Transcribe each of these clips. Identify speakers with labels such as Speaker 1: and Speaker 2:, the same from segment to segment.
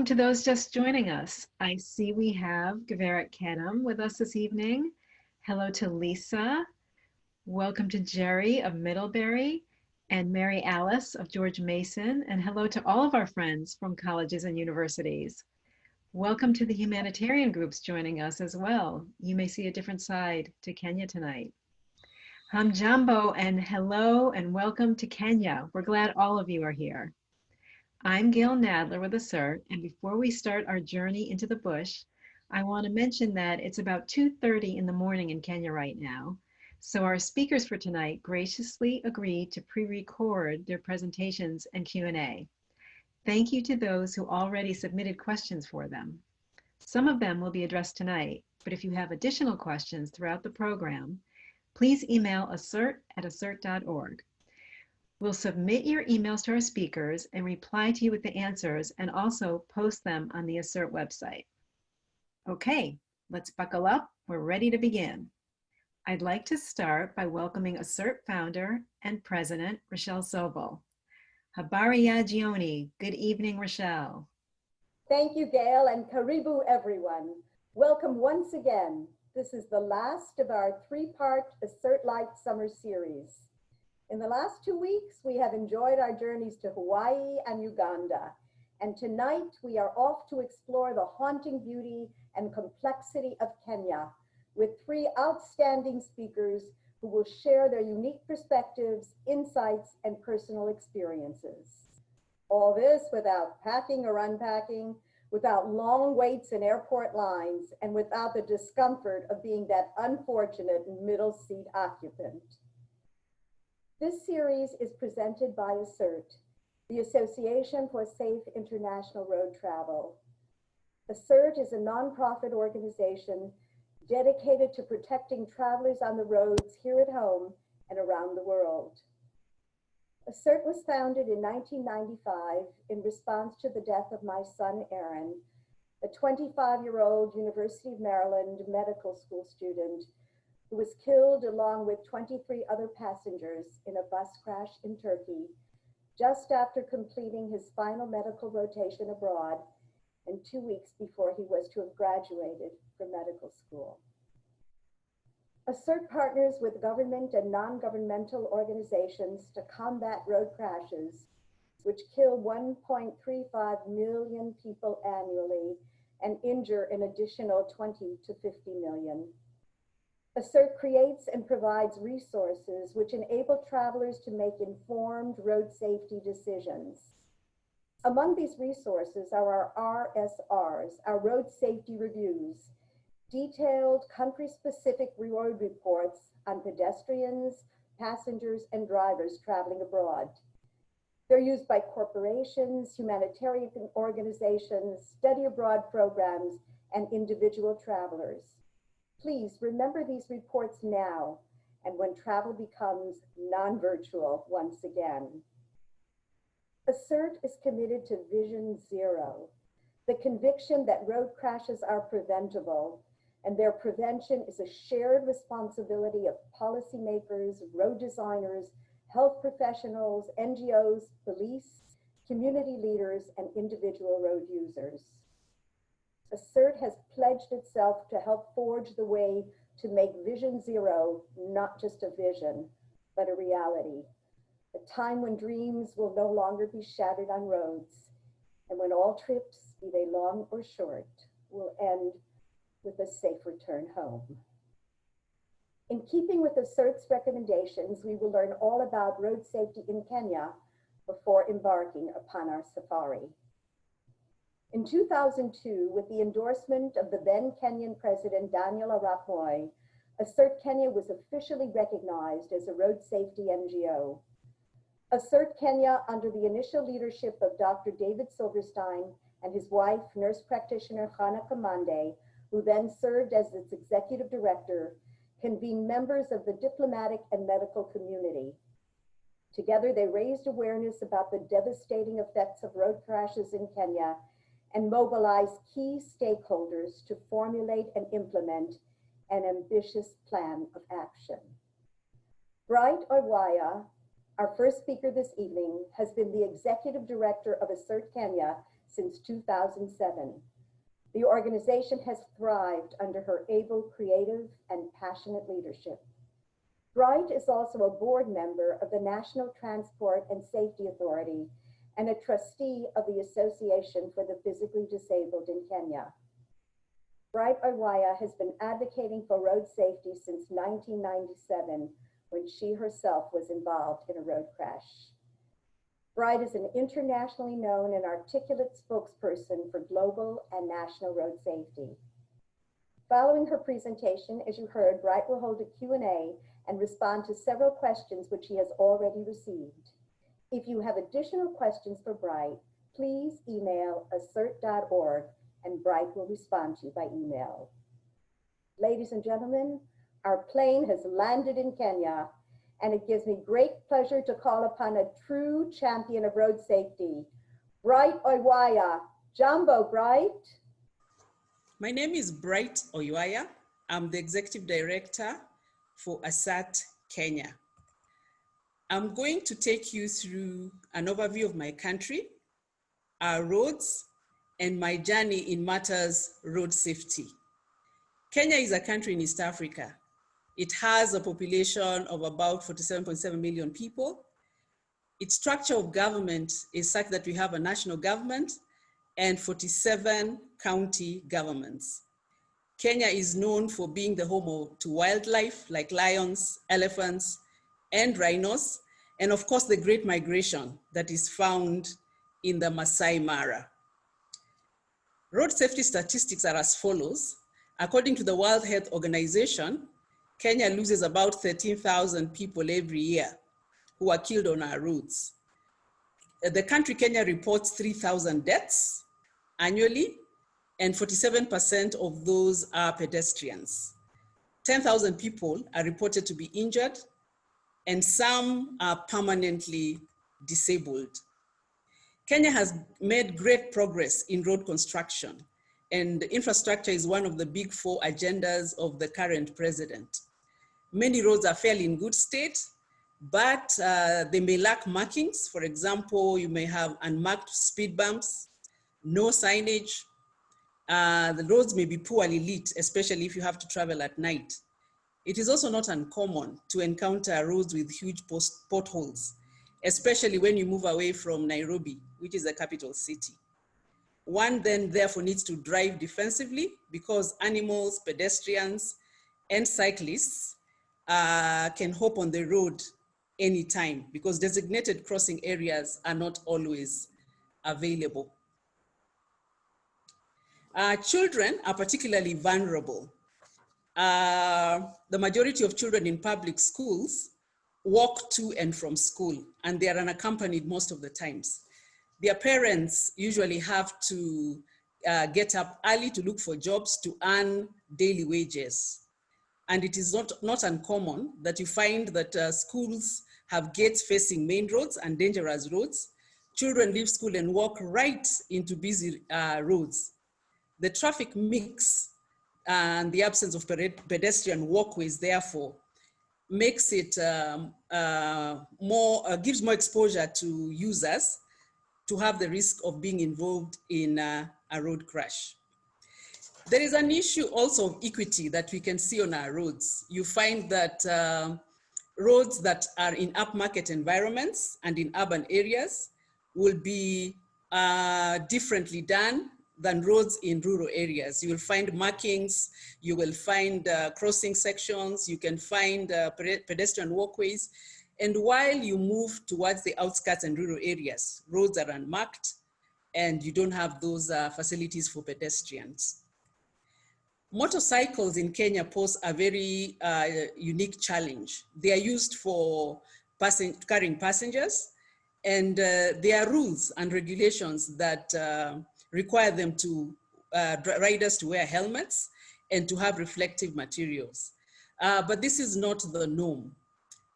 Speaker 1: Welcome to those just joining us. I see we have Gaveret Kedem with us this evening. Hello to Lisa. Welcome to Jerry of Middlebury and Mary Alice of George Mason. And hello to all of our friends from colleges and universities. Welcome to the humanitarian groups joining us as well. You may see a different side to Kenya tonight. Hamjambo and hello and welcome to Kenya. We're glad all of you are here. I'm Gail Nadler with ASIRT, and before we start our journey into the bush, I want to mention that it's about 2:30 in the morning in Kenya right now. So our speakers for tonight graciously agreed to pre-record their presentations and Q&A. Thank you to those who already submitted questions for them. Some of them will be addressed tonight, but if you have additional questions throughout the program, please email asirt@asirt.org. We'll submit your emails to our speakers and reply to you with the answers and also post them on the ASIRT website. Okay, let's buckle up. We're ready to begin. I'd like to start by welcoming ASIRT founder and president, Rochelle Sobel. Habari ya jioni. Good evening, Rochelle.
Speaker 2: Thank you, Gail, and karibu, everyone. Welcome once again. This is the last of our three-part ASIRT Lite summer series. In the last 2 weeks, we have enjoyed our journeys to Hawaii and Uganda. And tonight, we are off to explore the haunting beauty and complexity of Kenya with three outstanding speakers who will share their unique perspectives, insights, and personal experiences. All this without packing or unpacking, without long waits in airport lines, and without the discomfort of being that unfortunate middle seat occupant. This series is presented by ASIRT, the Association for Safe International Road Travel. ASIRT is a nonprofit organization dedicated to protecting travelers on the roads here at home and around the world. ASIRT was founded in 1995 in response to the death of my son, Aaron, a 25-year-old University of Maryland medical school student who was killed along with 23 other passengers in a bus crash in Turkey just after completing his final medical rotation abroad and 2 weeks before he was to have graduated from medical school. ASIRT partners with government and non-governmental organizations to combat road crashes, which kill 1.35 million people annually and injure an additional 20 to 50 million. ASIRT creates and provides resources which enable travelers to make informed road safety decisions. Among these resources are our RSRs, our road safety reviews, detailed country-specific road reports on pedestrians, passengers, and drivers traveling abroad. They're used by corporations, humanitarian organizations, study abroad programs, and individual travelers. Please remember these reports now and when travel becomes non-virtual once again. ASIRT is committed to Vision Zero, the conviction that road crashes are preventable, and their prevention is a shared responsibility of policymakers, road designers, health professionals, NGOs, police, community leaders, and individual road users. ASIRT has pledged itself to help forge the way to make Vision Zero not just a vision, but a reality. A time when dreams will no longer be shattered on roads, and when all trips, be they long or short, will end with a safe return home. In keeping with ASIRT's recommendations, we will learn all about road safety in Kenya before embarking upon our safari. In 2002, with the endorsement of the then Kenyan President Daniel Arap Moi, ASIRT Kenya was officially recognized as a road safety NGO. ASIRT Kenya, under the initial leadership of Dr. David Silverstein and his wife, nurse practitioner Hana Kamande, who then served as its executive director, convened members of the diplomatic and medical community. Together, they raised awareness about the devastating effects of road crashes in Kenya and mobilized key stakeholders to formulate and implement an ambitious plan of action. Bright Oiwaya, our first speaker this evening, has been the executive director of ASIRT Kenya since 2007. The organization has thrived under her able, creative, and passionate leadership. Bright is also a board member of the National Transport and Safety Authority and a trustee of the Association for the Physically Disabled in Kenya. Bright Oiwaya has been advocating for road safety since 1997, when she herself was involved in a road crash. Bright is an internationally known and articulate spokesperson for global and national road safety. Following her presentation, as you heard, Bright will hold a Q&A and respond to several questions which she has already received. If you have additional questions for Bright, please email asirt.org and Bright will respond to you by email. Ladies and gentlemen, our plane has landed in Kenya, and it gives me great pleasure to call upon a true champion of road safety, Bright Oiwaya. Jambo, Bright.
Speaker 3: My name is Bright Oiwaya. I'm the Executive Director for ASIRT Kenya. I'm going to take you through an overview of my country, our roads, and my journey in matters road safety. Kenya is a country in East Africa. It has a population of about 47.7 million people. Its structure of government is such that we have a national government and 47 county governments. Kenya is known for being the home to wildlife like lions, elephants, and rhinos, and of course the Great Migration that is found in the Masai Mara. Road safety statistics are as follows. According to the World Health Organization, Kenya loses about 13,000 people every year who are killed on our roads. The country Kenya reports 3,000 deaths annually, and 47% of those are pedestrians. 10,000 people are reported to be injured, and some are permanently disabled. Kenya has made great progress in road construction, and infrastructure is one of the big four agendas of the current president. Many roads are fairly in good state, but they may lack markings. For example, you may have unmarked speed bumps, no signage. The roads may be poorly lit, especially if you have to travel at night. It is also not uncommon to encounter roads with huge potholes, especially when you move away from Nairobi, which is the capital city. One then therefore needs to drive defensively because animals, pedestrians, and cyclists can hop on the road anytime because designated crossing areas are not always available. Children are particularly vulnerable. The majority of children in public schools walk to and from school, and they are unaccompanied most of the times. Their parents usually have to get up early to look for jobs to earn daily wages. And it is not uncommon that you find that schools have gates facing main roads and dangerous roads. Children leave school and walk right into busy roads. The traffic mix and the absence of pedestrian walkways, therefore, makes it gives more exposure to users to have the risk of being involved in a road crash. There is an issue also of equity that we can see on our roads. You find that roads that are in upmarket environments and in urban areas will be differently done than roads in rural areas. You will find markings, you will find crossing sections, you can find pedestrian walkways. And while you move towards the outskirts and rural areas, roads are unmarked and you don't have those facilities for pedestrians. Motorcycles in Kenya pose a very unique challenge. They are used for carrying passengers, and there are rules and regulations that require them to, riders to wear helmets and to have reflective materials. But this is not the norm.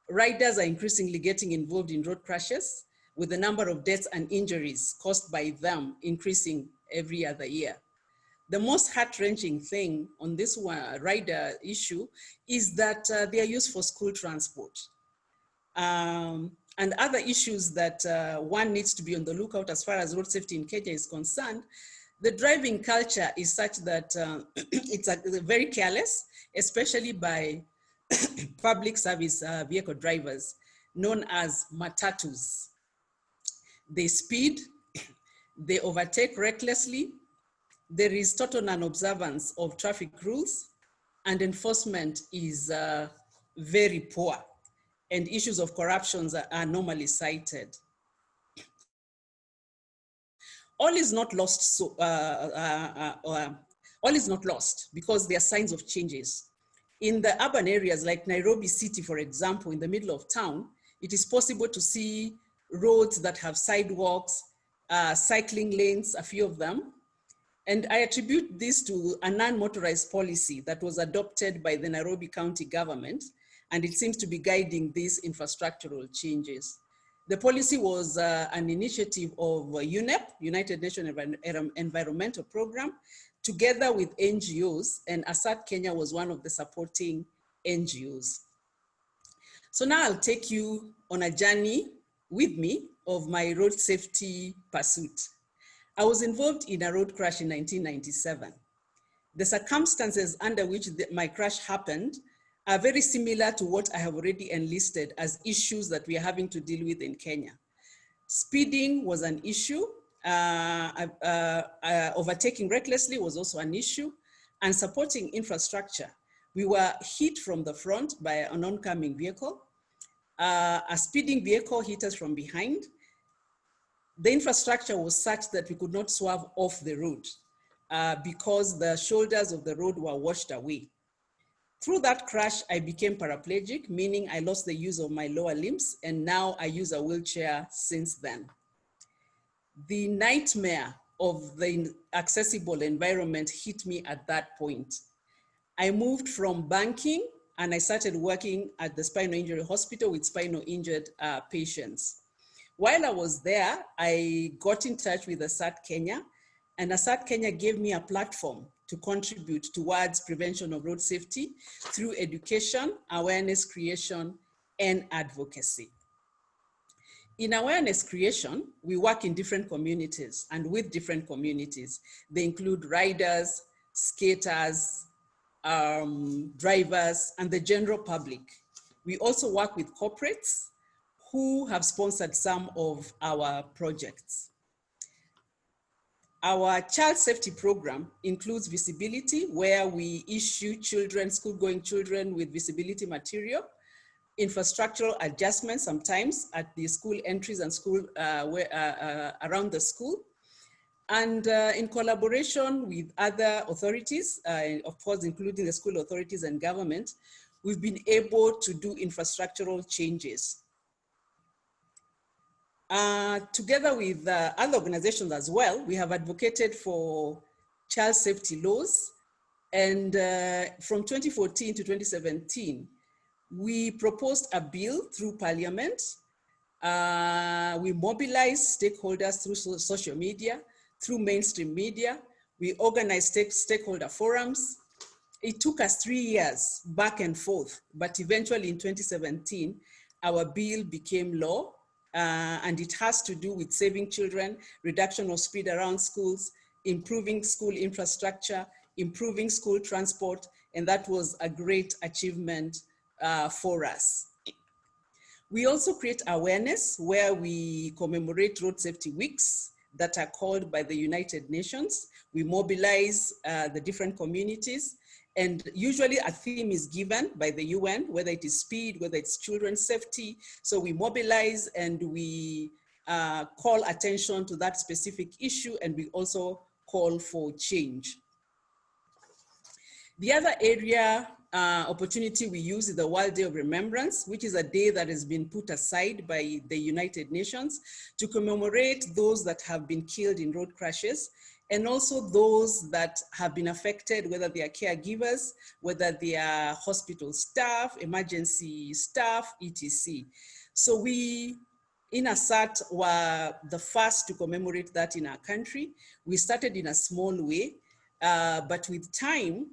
Speaker 3: Riders are increasingly getting involved in road crashes, with the number of deaths and injuries caused by them increasing every other year. The most heart-wrenching thing on this rider issue is that they are used for school transport. and other issues that one needs to be on the lookout as far as road safety in Kenya is concerned, the driving culture is such that it's very careless, especially by public service vehicle drivers, known as matatus. They speed, they overtake recklessly, there is total non-observance of traffic rules, and enforcement is very poor, and issues of corruption are normally cited. All is not lost, all is not lost because there are signs of changes. In the urban areas like Nairobi City, for example, in the middle of town, it is possible to see roads that have sidewalks, cycling lanes, a few of them. And I attribute this to a non-motorized policy that was adopted by the Nairobi County government, and it seems to be guiding these infrastructural changes. The policy was an initiative of UNEP, United Nations Environmental Program, together with NGOs, and ASIRT Kenya was one of the supporting NGOs. So now I'll take you on a journey with me of my road safety pursuit. I was involved in a road crash in 1997. The circumstances under which my crash happened are very similar to what I have already enlisted as issues that we are having to deal with in Kenya. Speeding was an issue. Overtaking recklessly was also an issue, and supporting infrastructure. We were hit from the front by an oncoming vehicle. A speeding vehicle hit us from behind. The infrastructure was such that we could not swerve off the road because the shoulders of the road were washed away. Through that crash, I became paraplegic, meaning I lost the use of my lower limbs, and now I use a wheelchair since then. The nightmare of the inaccessible environment hit me at that point. I moved from banking and I started working at the spinal injury hospital with spinal injured patients. While I was there, I got in touch with ASIRT Kenya, and ASIRT Kenya gave me a platform to contribute towards prevention of road safety through education, awareness creation, and advocacy. In awareness creation, we work in different communities and with different communities. They include riders, skaters, drivers, and the general public. We also work with corporates who have sponsored some of our projects. Our child safety program includes visibility, where we issue children, school-going children with visibility material, infrastructural adjustments sometimes at the school entries and school around the school. And in collaboration with other authorities, of course, including the school authorities and government, we've been able to do infrastructural changes. Together with other organizations as well, we have advocated for child safety laws. And from 2014 to 2017, we proposed a bill through Parliament. We mobilized stakeholders through social media, through mainstream media. We organized stakeholder forums. It took us 3 years back and forth, but eventually in 2017, our bill became law. And it has to do with saving children, reduction of speed around schools, improving school infrastructure, improving school transport, and that was a great achievement for us. We also create awareness where we commemorate road safety weeks that are called by the United Nations. We mobilize the different communities, and usually a theme is given by the UN, whether it is speed, whether it's children's safety. So we mobilize and we call attention to that specific issue, and we also call for change. The other area opportunity we use is the World Day of Remembrance, which is a day that has been put aside by the United Nations to commemorate those that have been killed in road crashes, and also those that have been affected, whether they are caregivers, whether they are hospital staff, emergency staff, etc. So we, in ASIRT, were the first to commemorate that in our country. We started in a small way, but with time,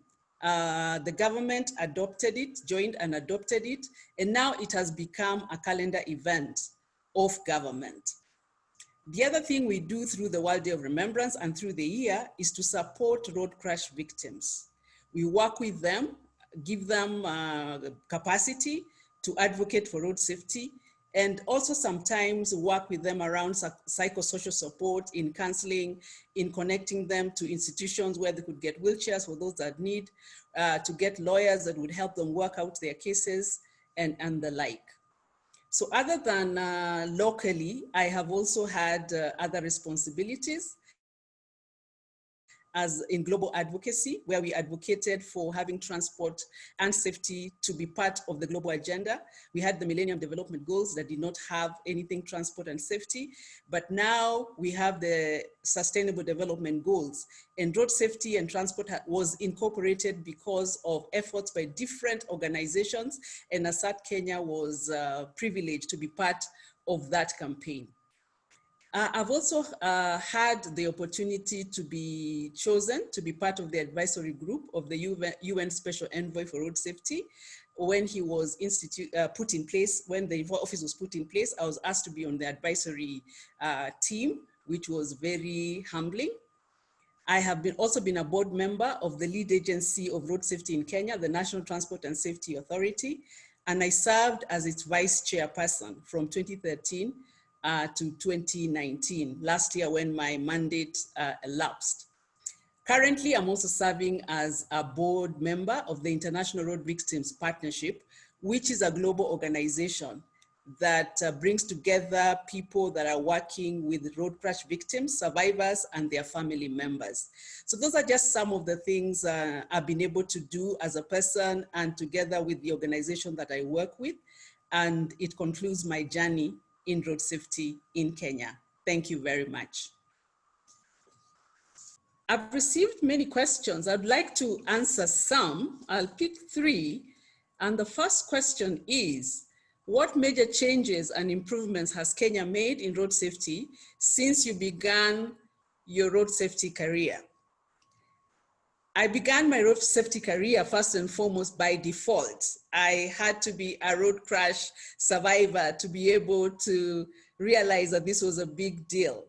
Speaker 3: The government adopted it, joined and adopted it, and now it has become a calendar event of government. The other thing we do through the World Day of Remembrance and through the year is to support road crash victims. We work with them, give them capacity to advocate for road safety, and also sometimes work with them around psychosocial support, in counseling, in connecting them to institutions where they could get wheelchairs for those that need, to get lawyers that would help them work out their cases, and the like. So other than locally, I have also had other responsibilities as in global advocacy, where we advocated for having transport and safety to be part of the global agenda. We had the Millennium Development Goals that did not have anything transport and safety, but now we have the Sustainable Development Goals, and road safety and transport was incorporated because of efforts by different organizations, and ASIRT Kenya was privileged to be part of that campaign. I've also had the opportunity to be chosen to be part of the advisory group of the UN Special Envoy for Road Safety. When he was put in place, when the office was put in place, I was asked to be on the advisory team, which was very humbling. I have also been a board member of the lead agency of road safety in Kenya, the National Transport and Safety Authority, and I served as its vice chairperson from 2013 to 2019, last year when my mandate elapsed. Currently, I'm also serving as a board member of the International Road Victims Partnership, which is a global organization that brings together people that are working with road crash victims, survivors, and their family members. So those are just some of the things I've been able to do as a person and together with the organization that I work with. And it concludes my journey in road safety in Kenya. Thank you very much. I've received many questions. I'd like to answer some. I'll pick three. And the first question is, what major changes and improvements has Kenya made in road safety since you began your road safety career? I began my road safety career first and foremost by default. I had to be a road crash survivor to be able to realize that this was a big deal.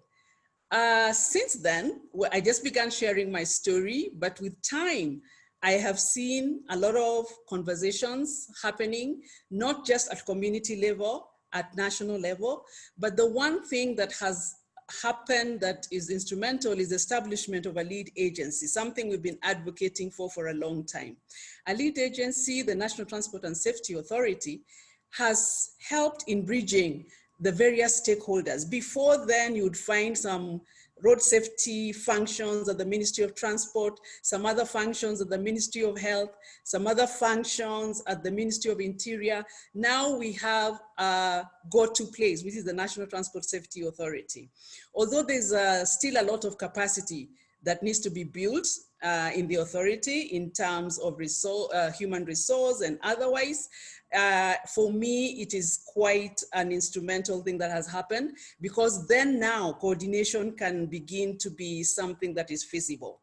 Speaker 3: Since then, I just began sharing my story, but with time, I have seen a lot of conversations happening, not just at community level, at national level, but the one thing that has happened that is instrumental is the establishment of a lead agency, something we've been advocating for a long time. A lead agency, the National Transport and Safety Authority, has helped in bridging the various stakeholders. Before then, you would find some road safety functions at the Ministry of Transport, some other functions at the Ministry of Health, some other functions at the Ministry of Interior. Now we have a go-to place, which is the National Transport Safety Authority. Although there's still a lot of capacity that needs to be built in the authority in terms of human resource and otherwise, for me, it is quite an instrumental thing that has happened, because then now coordination can begin to be something that is feasible.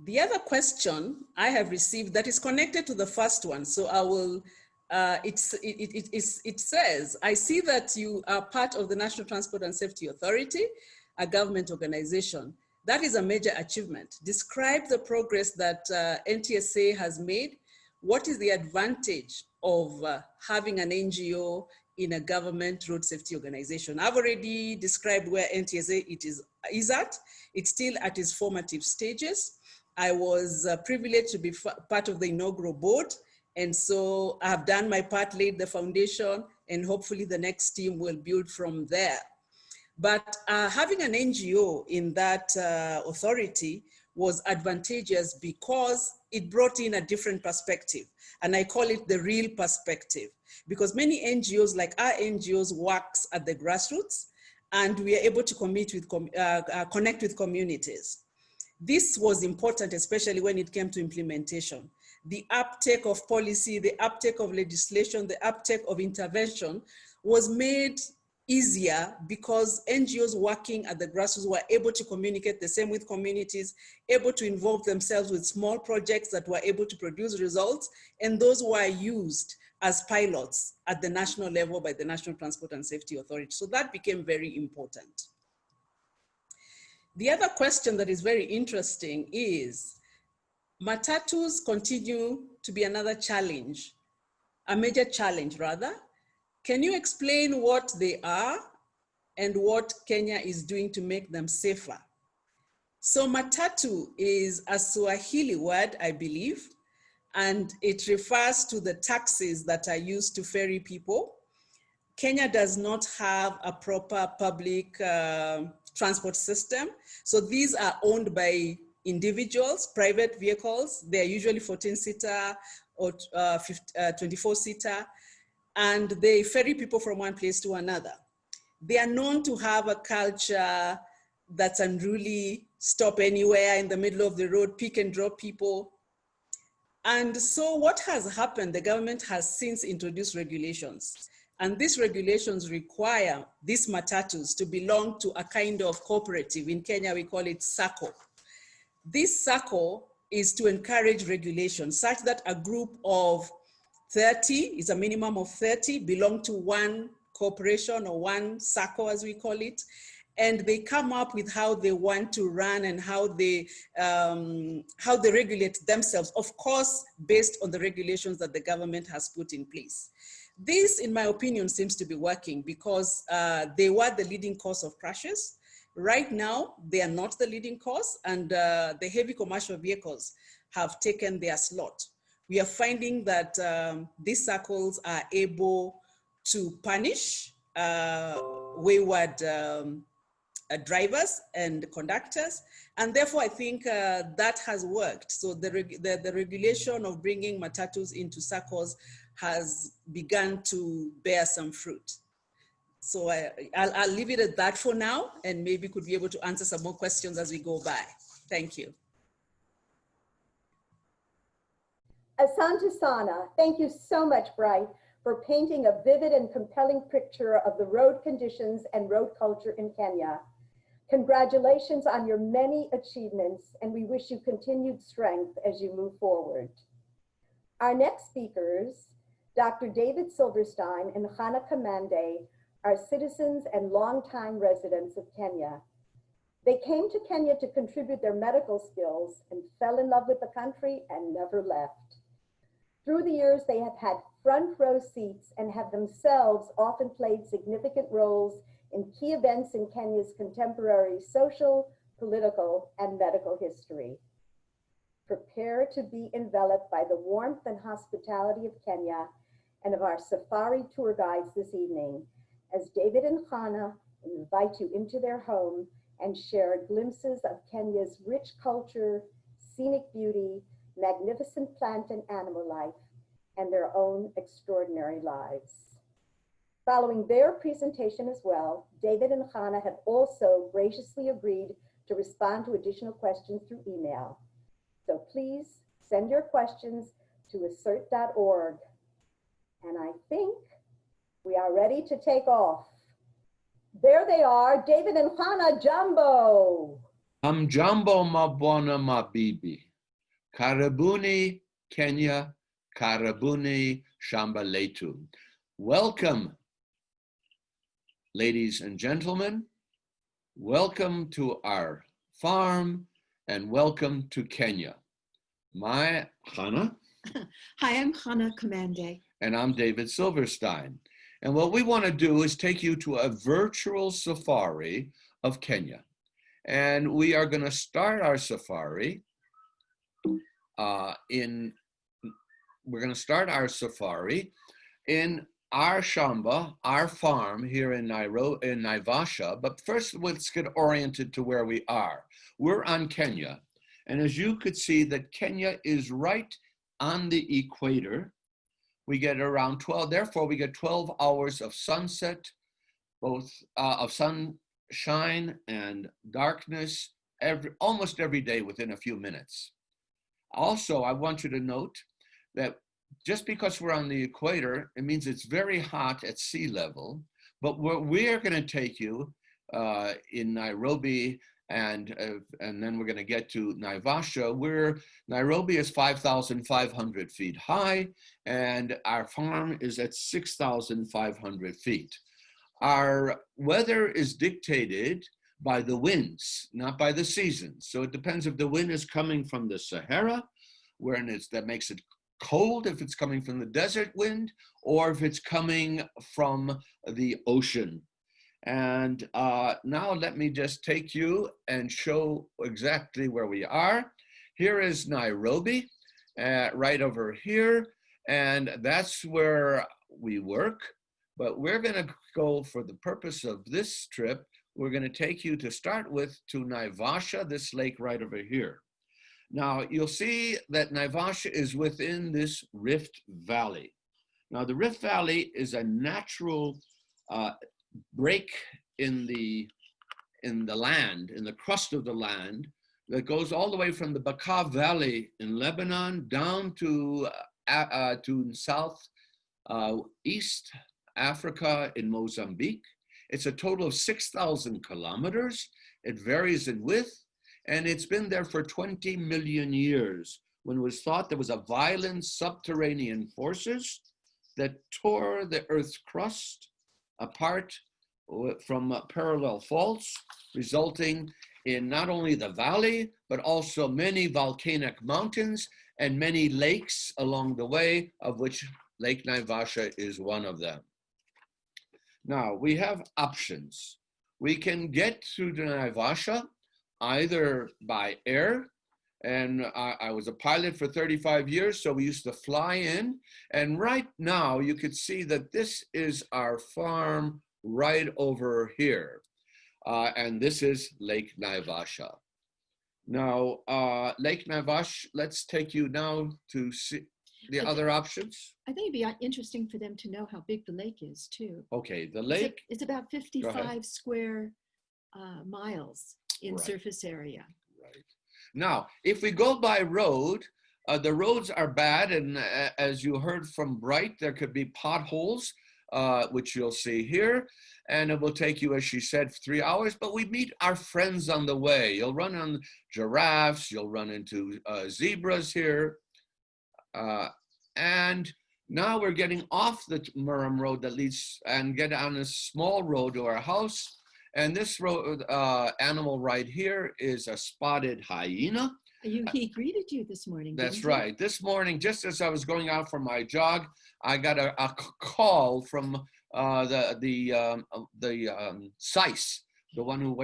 Speaker 3: The other question I have received that is connected to the first one, so I will, it says, I see that you are part of the National Transport and Safety Authority, a government organization. That is a major achievement. Describe the progress that NTSA has made. What is the advantage of having an NGO in a government road safety organization? I've already described where NTSA is at. It's still at its formative stages. I was privileged to be part of the inaugural board. And so I've done my part, laid the foundation, and hopefully the next team will build from there. But having an NGO in that authority was advantageous because it brought in a different perspective. And I call it the real perspective, because many NGOs, like our NGOs, works at the grassroots, and we are able to connect with communities. This was important, especially when it came to implementation. The uptake of policy, the uptake of legislation, the uptake of intervention was made easier because NGOs working at the grassroots were able to communicate the same with communities, able to involve themselves with small projects that were able to produce results, and those were used as pilots at the national level by the National Transport and Safety Authority. So that became very important. The other question that is very interesting is matatus continue to be another challenge, a major challenge rather. Can you explain what they are and what Kenya is doing to make them safer? So matatu is a Swahili word, I believe, and it refers to the taxis that are used to ferry people. Kenya does not have a proper public transport system. So these are owned by individuals, private vehicles. They're usually 14-seater or 24-seater, and they ferry people from one place to another. They are known to have a culture that's unruly, stop anywhere in the middle of the road, pick and drop people. And so what has happened, the government has since introduced regulations. And these regulations require these matatus to belong to a kind of cooperative. In Kenya, we call it SACCO. This SACCO is to encourage regulation such that a group of 30, is a minimum of 30, belong to one corporation or one SACCO as we call it. And they come up with how they want to run and how they regulate themselves, of course, based on the regulations that the government has put in place. This, in my opinion, seems to be working because they were the leading cause of crashes. Right now, they are not the leading cause, and the heavy commercial vehicles have taken their slot. We are finding that these circles are able to punish wayward drivers and conductors, and therefore I think that has worked. So the regulation of bringing matatus into circles has begun to bear some fruit. So I'll leave it at that for now, and maybe could be able to answer some more questions as we go by. Thank you.
Speaker 2: Asante Sana, thank you so much, Bright, for painting a vivid and compelling picture of the road conditions and road culture in Kenya. Congratulations on your many achievements, and we wish you continued strength as you move forward. Our next speakers, Dr. David Silverstein and Hannah Kamande, are citizens and longtime residents of Kenya. They came to Kenya to contribute their medical skills and fell in love with the country and never left. Through the years, they have had front row seats and have themselves often played significant roles in key events in Kenya's contemporary social, political, and medical history. Prepare to be enveloped by the warmth and hospitality of Kenya and of our safari tour guides this evening, as David and Hannah invite you into their home and share glimpses of Kenya's rich culture, scenic beauty, magnificent plant and animal life, and their own extraordinary lives. Following their presentation as well, David and Hannah have also graciously agreed to respond to additional questions through email. So please send your questions to ASIRT.org. And I think we are ready to take off. There they are, David and Hannah. Jumbo.
Speaker 4: Jambo mabwana mabibi. Karibuni Kenya, karibuni shamba letu. Welcome, ladies and gentlemen. Welcome to our farm and welcome to Kenya. My Hannah.
Speaker 5: Hi, I'm Hannah Kamande.
Speaker 4: And I'm David Silverstein. And what we want to do is take you to a virtual safari of Kenya. And we are going to start our safari in our shamba, our farm here in Naivasha. But first, let's get oriented to where we are. We're on Kenya. And as you could see, that Kenya is right on the equator. We get around 12, therefore we get 12 hours of sunset, both of sunshine and darkness, almost every day within a few minutes. Also, I want you to note that just because we're on the equator, it means it's very hot at sea level, But where we are going to take you in Nairobi, and then we're going to get to Naivasha, where Nairobi is 5,500 feet high, and our farm is at 6,500 feet. Our weather is dictated by the winds, not by the seasons. So it depends if the wind is coming from the Sahara, that makes it cold if it's coming from the desert wind, or if it's coming from the ocean. And now let me just take you and show exactly where we are. Here is Nairobi, right over here. And that's where we work. But we're going to go, for the purpose of this trip, we're going to take you to start with to Naivasha, this lake right over here. Now, you'll see that Naivasha is within this Rift Valley. Now, the Rift Valley is a natural break in the land, in the crust of the land, that goes all the way from the Bekaa Valley in Lebanon down to South East Africa in Mozambique. It's a total of 6,000 kilometers. It varies in width, and it's been there for 20 million years, when it was thought there was a violent subterranean forces that tore the Earth's crust apart from parallel faults, resulting in not only the valley, but also many volcanic mountains and many lakes along the way, of which Lake Naivasha is one of them. Now, we have options. We can get to Naivasha either by air, and I was a pilot for 35 years, so we used to fly in. And right now, you could see that this is our farm right over here. And this is Lake Naivasha. Now, Lake Naivasha, let's take you now to see the other options.
Speaker 5: I think it'd be interesting for them to know how big the lake is too.
Speaker 4: Okay, the lake.
Speaker 5: It's about 55 square miles in
Speaker 4: Right.
Speaker 5: surface area.
Speaker 4: Right. Now, if we go by road, the roads are bad, and as you heard from Bright, there could be potholes, which you'll see here, and it will take you, as she said, 3 hours, but we meet our friends on the way. You'll run on giraffes, you'll run into zebras here, and now we're getting off the Murram Road that leads and get on a small road to our house. And this road, animal right here is a spotted hyena.
Speaker 5: He greeted you this morning.
Speaker 4: That's right. This morning, just as I was going out for my jog, I got a call from the Sais, the one who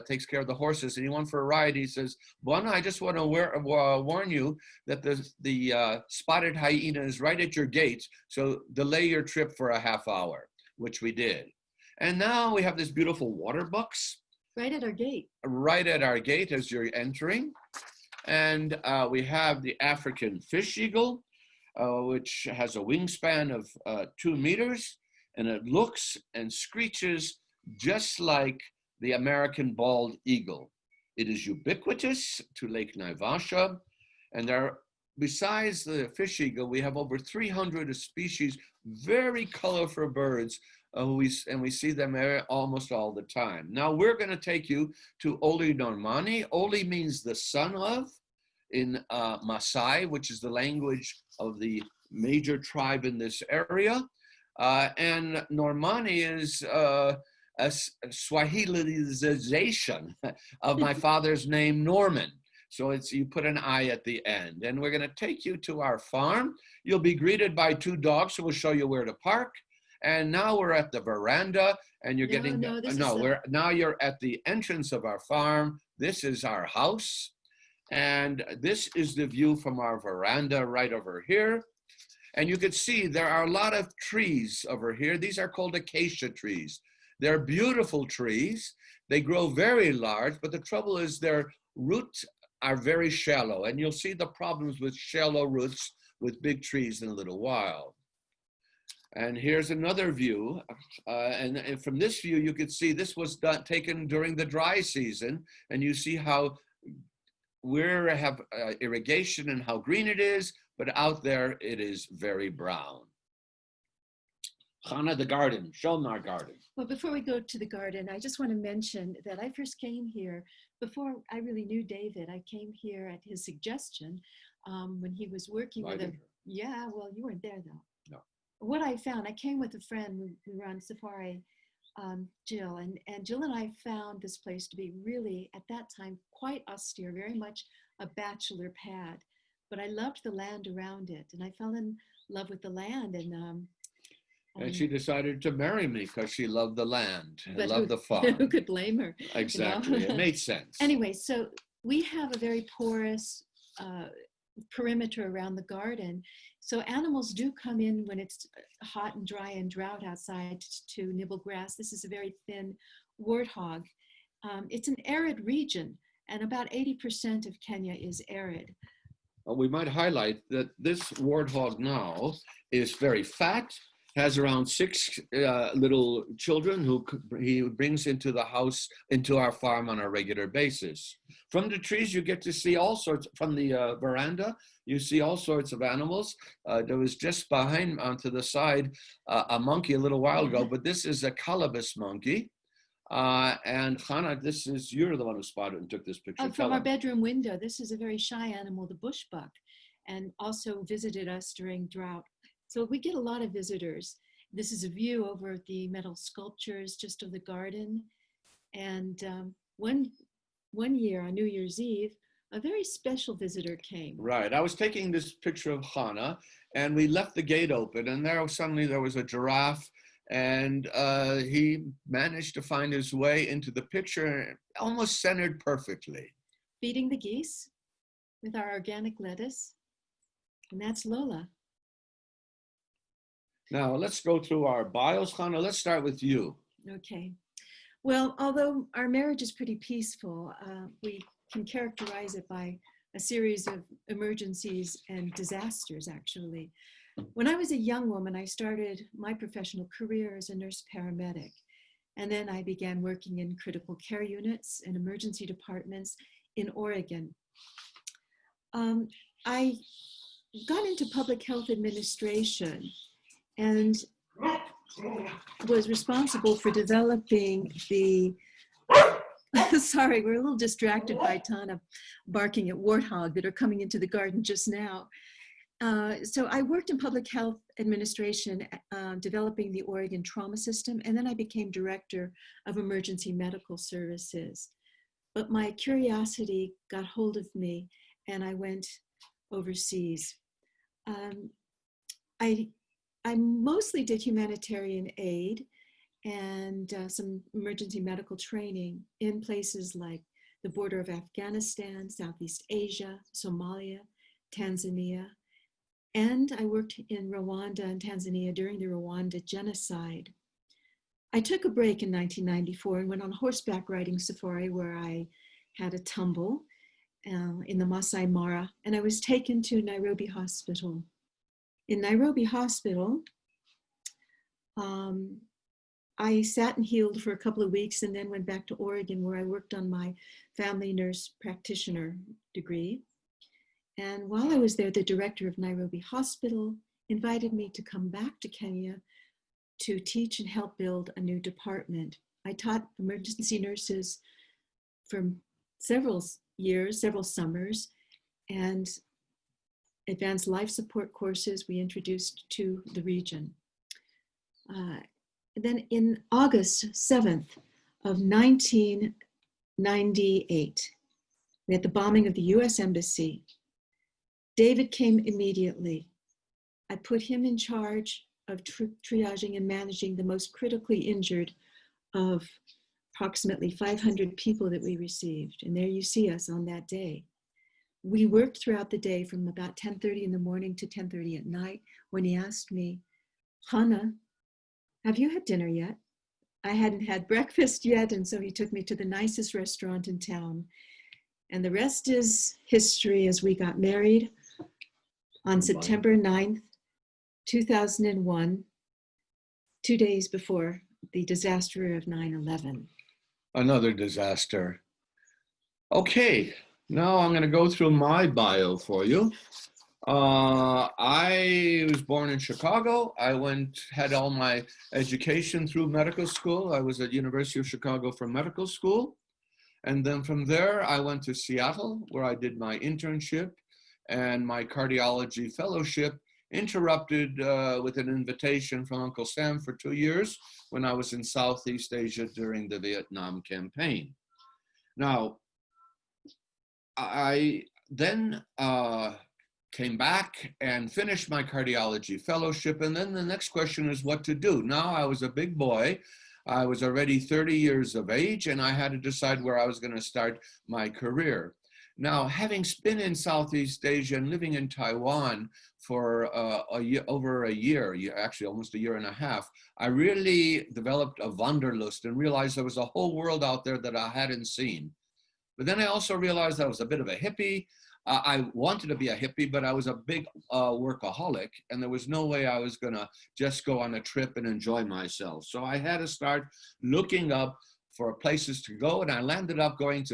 Speaker 4: takes care of the horses, and he went for a ride. He says, "Buana, I just want to warn you that the spotted hyena is right at your gate, so delay your trip for a half hour," which we did. And now we have this beautiful water bucks.
Speaker 5: Right at our gate.
Speaker 4: Right at our gate as you're entering. And we have the African fish eagle, which has a wingspan of 2 meters, and it looks and screeches just like the American bald eagle. It is ubiquitous to Lake Naivasha, and besides the fish eagle, we have over 300 species, very colorful birds, and we see them almost all the time. Now we're going to take you to Oli Normani. Oli means the son of in Maasai, which is the language of the major tribe in this area. And Normani is a Swahilization of my father's name, Norman. So you put an I at the end. And we're going to take you to our farm. You'll be greeted by 2 dogs who will show you where to park. And now we're at the veranda, and you're now you're at the entrance of our farm. This is our house, and this is the view from our veranda right over here. And you can see there are a lot of trees over here. These are called acacia trees. They're beautiful trees. They grow very large, but the trouble is their roots are very shallow, and you'll see the problems with shallow roots with big trees in a little while. And here's another view, and from this view, you could see this was taken during the dry season, and you see how we have irrigation and how green it is, but out there it is very brown. Hannah, the garden. Show them our garden.
Speaker 5: Well, before we go to the garden, I just want to mention that I first came here before I really knew David. I came here at his suggestion when he was working with a. Yeah, well, you weren't there though.
Speaker 4: No.
Speaker 5: What I found, I came with a friend. We were on safari, Jill, and Jill and I found this place to be really, at that time, quite austere, very much a bachelor pad. But I loved the land around it, and I fell in love with the land.
Speaker 4: And she decided to marry me because she loved the land and
Speaker 5: but
Speaker 4: loved the farm.
Speaker 5: Who could blame her?
Speaker 4: Exactly. It made sense.
Speaker 5: Anyway, so we have a very porous perimeter around the garden. So animals do come in when it's hot and dry and drought outside to nibble grass. This is a very thin warthog. It's an arid region, and about 80% of Kenya is arid.
Speaker 4: We might highlight that this warthog now is very fat, has around 6 little children who he brings into the house, into our farm on a regular basis. From the trees, you get to see all sorts, from the veranda, you see all sorts of animals. There was just behind, onto the side, a monkey a little while ago, but this is a Calabas monkey. And Hannah, you're the one who spotted and took this picture.
Speaker 5: From our bedroom window, this is a very shy animal, the bushbuck, and also visited us during drought. So we get a lot of visitors. This is a view over the metal sculptures just of the garden. And one year on New Year's Eve, a very special visitor came.
Speaker 4: Right. I was taking this picture of Hannah, and we left the gate open, and suddenly there was a giraffe, and he managed to find his way into the picture, almost centered perfectly.
Speaker 5: Feeding the geese with our organic lettuce. And that's Lola.
Speaker 4: Now, let's go through our bios, Hannah. Let's start with you.
Speaker 5: Okay. Well, although our marriage is pretty peaceful, we can characterize it by a series of emergencies and disasters, actually. When I was a young woman, I started my professional career as a nurse paramedic. And then I began working in critical care units and emergency departments in Oregon. I got into public health administration and was responsible for developing the, sorry, we're a little distracted by a ton of barking at warthog that are coming into the garden just now. So I worked in public health administration, developing the Oregon trauma system, and then I became director of emergency medical services. But my curiosity got hold of me, and I went overseas. I mostly did humanitarian aid and some emergency medical training in places like the border of Afghanistan, Southeast Asia, Somalia, Tanzania. And I worked in Rwanda and Tanzania during the Rwanda genocide. I took a break in 1994 and went on horseback riding safari where I had a tumble in the Masai Mara, and I was taken to Nairobi Hospital. In Nairobi Hospital, I sat and healed for a couple of weeks and then went back to Oregon where I worked on my family nurse practitioner degree. And while I was there, the director of Nairobi Hospital invited me to come back to Kenya to teach and help build a new department. I taught emergency nurses for several years, several summers, and advanced life support courses we introduced to the region. Then in August 7th of 1998, we had the bombing of the US Embassy. David came immediately. I put him in charge of triaging and managing the most critically injured of approximately 500 people that we received. And there you see us on that day. We worked throughout the day from about 10:30 in the morning to 10:30 at night when he asked me, Hannah, have you had dinner yet? I hadn't had breakfast yet, and so he took me to the nicest restaurant in town. And the rest is history as we got married on September 9th, 2001, 2 days before the disaster of 9/11.
Speaker 4: Another disaster. Okay, now I'm going to go through my bio for you. I was born in Chicago. Had all my education through medical school. I was at University of Chicago for medical school. And then from there, I went to Seattle, where I did my internship and my cardiology fellowship, interrupted with an invitation from Uncle Sam for 2 years when I was in Southeast Asia during the Vietnam campaign. Now, I then came back and finished my cardiology fellowship. And then the next question is what to do. Now I was a big boy. I was already 30 years of age, and I had to decide where I was going to start my career. Now, having been in Southeast Asia and living in Taiwan for over a year, actually almost a year and a half, I really developed a wanderlust and realized there was a whole world out there that I hadn't seen. But then I also realized I was a bit of a hippie. I wanted to be a hippie, but I was a big workaholic, and there was no way I was going to just go on a trip and enjoy myself. So I had to start looking up for places to go, and I landed up going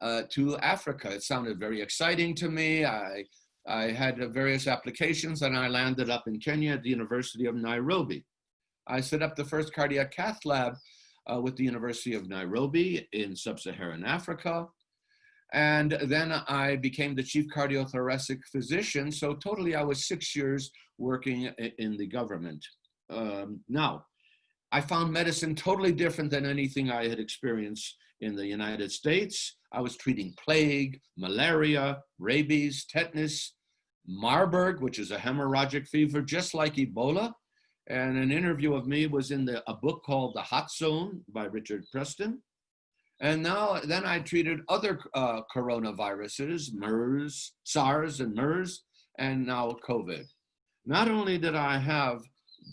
Speaker 4: to Africa. It sounded very exciting to me. I had various applications, and I landed up in Kenya at the University of Nairobi. I set up the first cardiac cath lab with the University of Nairobi in sub-Saharan Africa. And then I became the chief cardiothoracic physician. So totally, I was 6 years working in the government. Now, I found medicine totally different than anything I had experienced in the United States. I was treating plague, malaria, rabies, tetanus, Marburg, which is a hemorrhagic fever, just like Ebola. And an interview of me was in a book called The Hot Zone by Richard Preston. And then I treated other coronaviruses, MERS, SARS and MERS, and now COVID. Not only did I have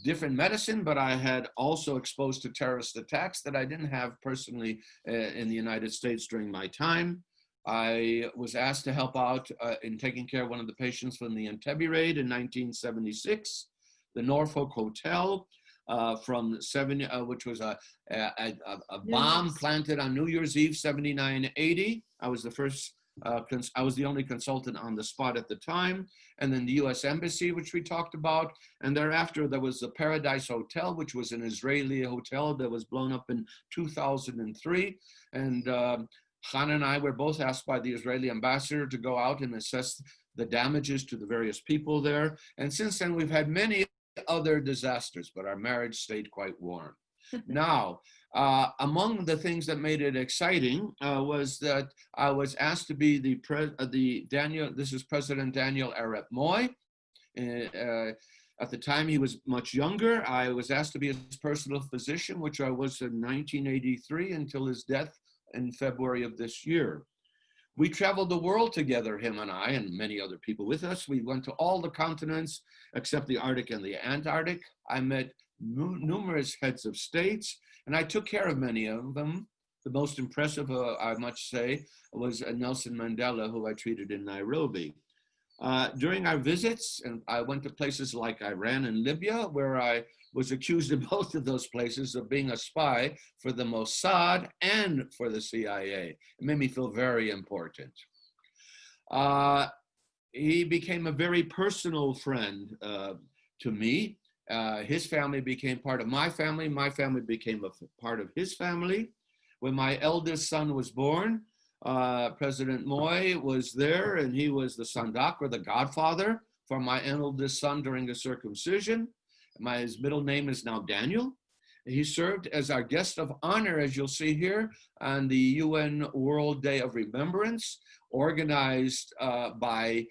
Speaker 4: different medicine, but I had also exposed to terrorist attacks that I didn't have personally in the United States during my time. I was asked to help out in taking care of one of the patients from the Entebbe raid in 1976, the Norfolk Hotel, which was a bomb planted on New Year's Eve, 79-80. I was the first, I was the only consultant on the spot at the time. And then the US Embassy, which we talked about. And thereafter, there was the Paradise Hotel, which was an Israeli hotel that was blown up in 2003. And Khan and I were both asked by the Israeli ambassador to go out and assess the damages to the various people there. And since then, we've had many other disasters, but our marriage stayed quite warm. Now, among the things that made it exciting was that I was asked to be this is President Daniel Arap Moi. At the time, he was much younger. I was asked to be his personal physician, which I was in 1983 until his death in February of this year. We traveled the world together, him and I, and many other people with us. We went to all the continents except the Arctic and the Antarctic. I met numerous heads of states, and I took care of many of them. The most impressive, I must say, was Nelson Mandela, who I treated in Nairobi. During our visits, and I went to places like Iran and Libya, where I was accused in both of those places of being a spy for the Mossad and for the CIA. It made me feel very important. He became a very personal friend to me. His family became part of my family became a part of his family. When my eldest son was born, President Moi was there, and he was the sandak, or the godfather, for my eldest son during the circumcision. His middle name is now Daniel. He served as our guest of honor, as you'll see here, on the UN World Day of Remembrance, organized by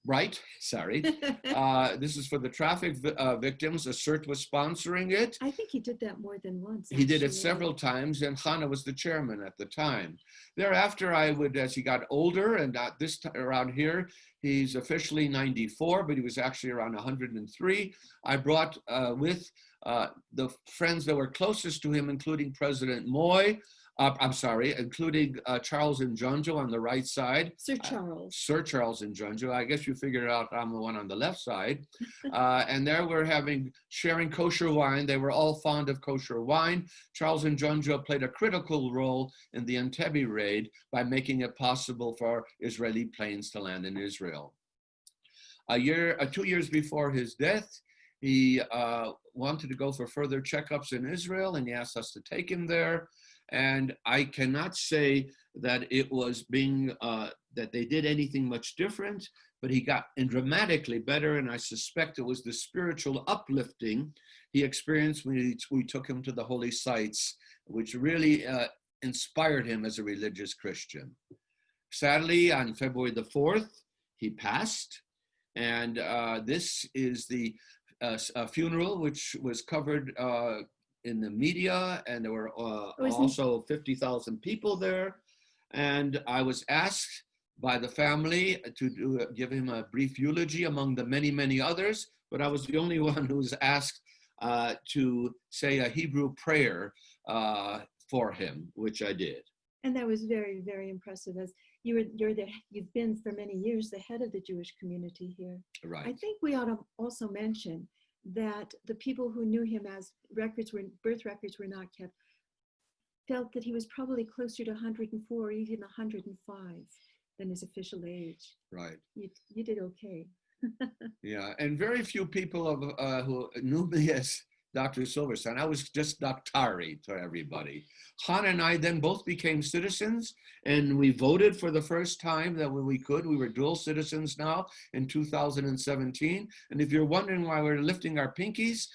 Speaker 4: Right, sorry. This is for the traffic victims. ASIRT was sponsoring it.
Speaker 5: I think he did that more than once.
Speaker 4: He did it several times, and Hannah was the chairman at the time. Thereafter, I would, as he got older, and this time around here, he's officially 94, but he was actually around 103. I brought with the friends that were closest to him, including President Moi, I'm sorry, including Charles Njonjo on the right side.
Speaker 5: Sir Charles.
Speaker 4: Sir Charles Njonjo. I guess you figured out I'm the one on the left side. And there we're sharing kosher wine. They were all fond of kosher wine. Charles Njonjo played a critical role in the Entebbe raid by making it possible for Israeli planes to land in Israel. 2 years before his death, he wanted to go for further checkups in Israel, and he asked us to take him there. And I cannot say that it was that they did anything much different, but he got dramatically better. And I suspect it was the spiritual uplifting he experienced when we took him to the holy sites, which really inspired him as a religious Christian. Sadly, on February the 4th, he passed. And this is the funeral, which was covered in the media, and there were also 50,000 people there. And I was asked by the family to give him a brief eulogy among the many, many others, but I was the only one who was asked to say a Hebrew prayer for him, which I did.
Speaker 5: And that was very, very impressive, as you've been for many years the head of the Jewish community here.
Speaker 4: Right.
Speaker 5: I think we ought to also mention that the people who knew him as birth records were not kept, felt that he was probably closer to 104 or even 105 than his official age.
Speaker 4: Right.
Speaker 5: You did okay.
Speaker 4: Yeah, and very few people who knew me as Dr. Silverstein. I was just Doctari to everybody. Han and I then both became citizens, and we voted for the first time that when we could. We were dual citizens now in 2017. And if you're wondering why we're lifting our pinkies,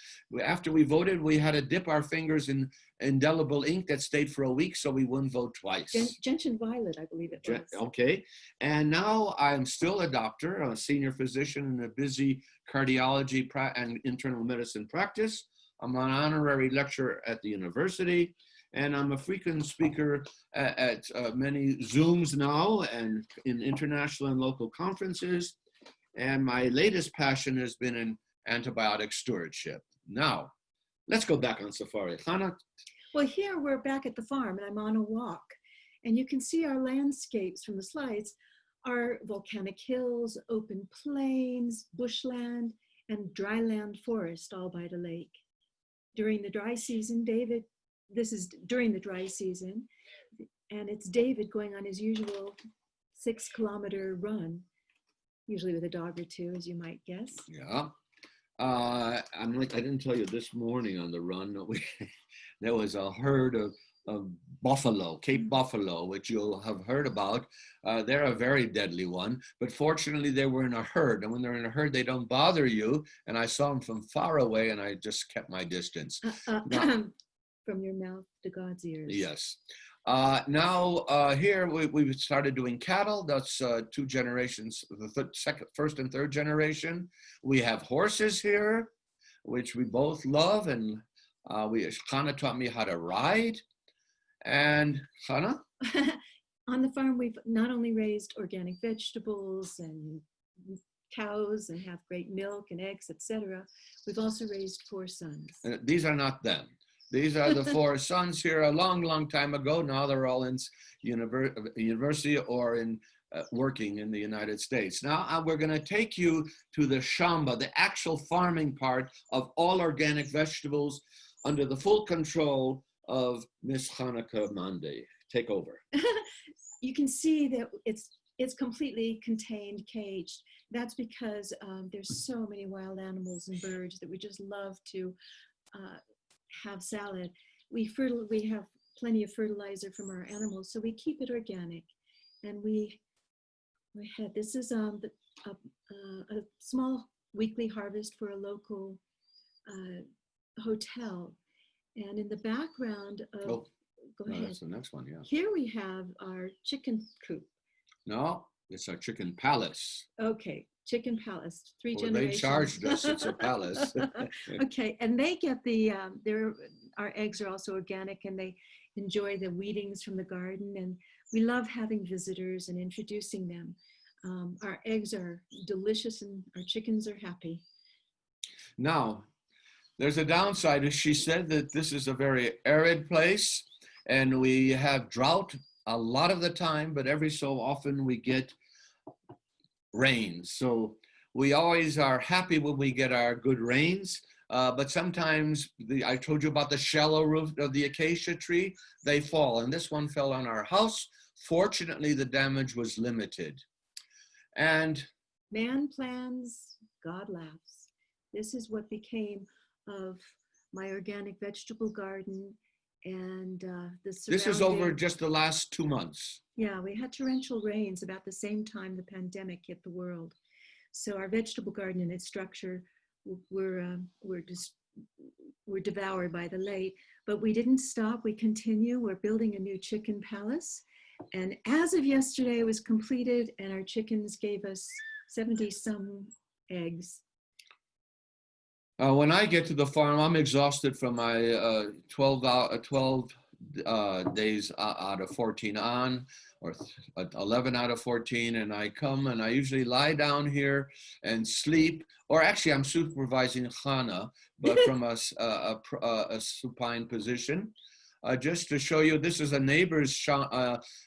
Speaker 4: after we voted, we had to dip our fingers in indelible ink that stayed for a week so we wouldn't vote twice.
Speaker 5: Gentian violet, I believe it was.
Speaker 4: Okay. And now I'm still a doctor, a senior physician in a busy cardiology and internal medicine practice. I'm an honorary lecturer at the university, and I'm a frequent speaker at many Zooms now and in international and local conferences. And my latest passion has been in antibiotic stewardship. Now, let's go back on safari. Hannah?
Speaker 5: Well, here we're back at the farm, and I'm on a walk. And you can see our landscapes from the slides are volcanic hills, open plains, bushland, and dryland forest all by the lake. During the dry season, this is during the dry season, and it's David going on his usual 6-kilometer run, usually with a dog or two, as you might guess.
Speaker 4: Yeah. I didn't tell you this morning on the run, there was a herd of buffalo, Cape buffalo, which you'll have heard about. They're a very deadly one, but fortunately they were in a herd, and when they're in a herd, they don't bother you. And I saw them from far away, and I just kept my distance.
Speaker 5: From your mouth to God's ears.
Speaker 4: Yes. Here we've started doing cattle. That's 2 generations, the first and third generation. We have horses here, which we both love, and Hannah taught me how to ride. And Hannah?
Speaker 5: On the farm, we've not only raised organic vegetables and cows and have great milk and eggs, etc. We've also raised 4 sons.
Speaker 4: These are not them. These are the 4 sons here a long, long time ago. Now they're all in university or in working in the United States. Now we're going to take you to the shamba, the actual farming part of all organic vegetables under the full control of Miss Hanneke Mande. Take over.
Speaker 5: You can see that it's completely contained, caged. That's because there's so many wild animals and birds that we just love to have salad. We have plenty of fertilizer from our animals, so we keep it organic. And this is a small weekly harvest for a local hotel. And in the background of, go ahead.
Speaker 4: That's the next one, yeah.
Speaker 5: Here we have our chicken coop.
Speaker 4: No, it's our chicken palace.
Speaker 5: Okay, chicken palace, 3 generations.
Speaker 4: They charged us, it's a palace.
Speaker 5: Okay, and they get our eggs are also organic, and they enjoy the weedings from the garden, and we love having visitors and introducing them. Our eggs are delicious, and our chickens are happy.
Speaker 4: Now, there's a downside, as she said, that this is a very arid place, and we have drought a lot of the time, but every so often we get rains. So we always are happy when we get our good rains. But sometimes I told you about the shallow roof of the acacia tree, they fall, and this one fell on our house. Fortunately, the damage was limited. And
Speaker 5: man plans, God laughs. This is what became of my organic vegetable garden and the surrounding.
Speaker 4: This is over just the last 2 months.
Speaker 5: Yeah, we had torrential rains about the same time the pandemic hit the world. So our vegetable garden and its structure were devoured by the lake. But we didn't stop. We continue. We're building a new chicken palace. And as of yesterday, it was completed, and our chickens gave us 70-some eggs.
Speaker 4: When I get to the farm, I'm exhausted from my 12 days out of 14 on, or 11 out of 14, and I come and I usually lie down here and sleep, or actually I'm supervising Hannah, but from a supine position. Just to show you, this is a neighbor's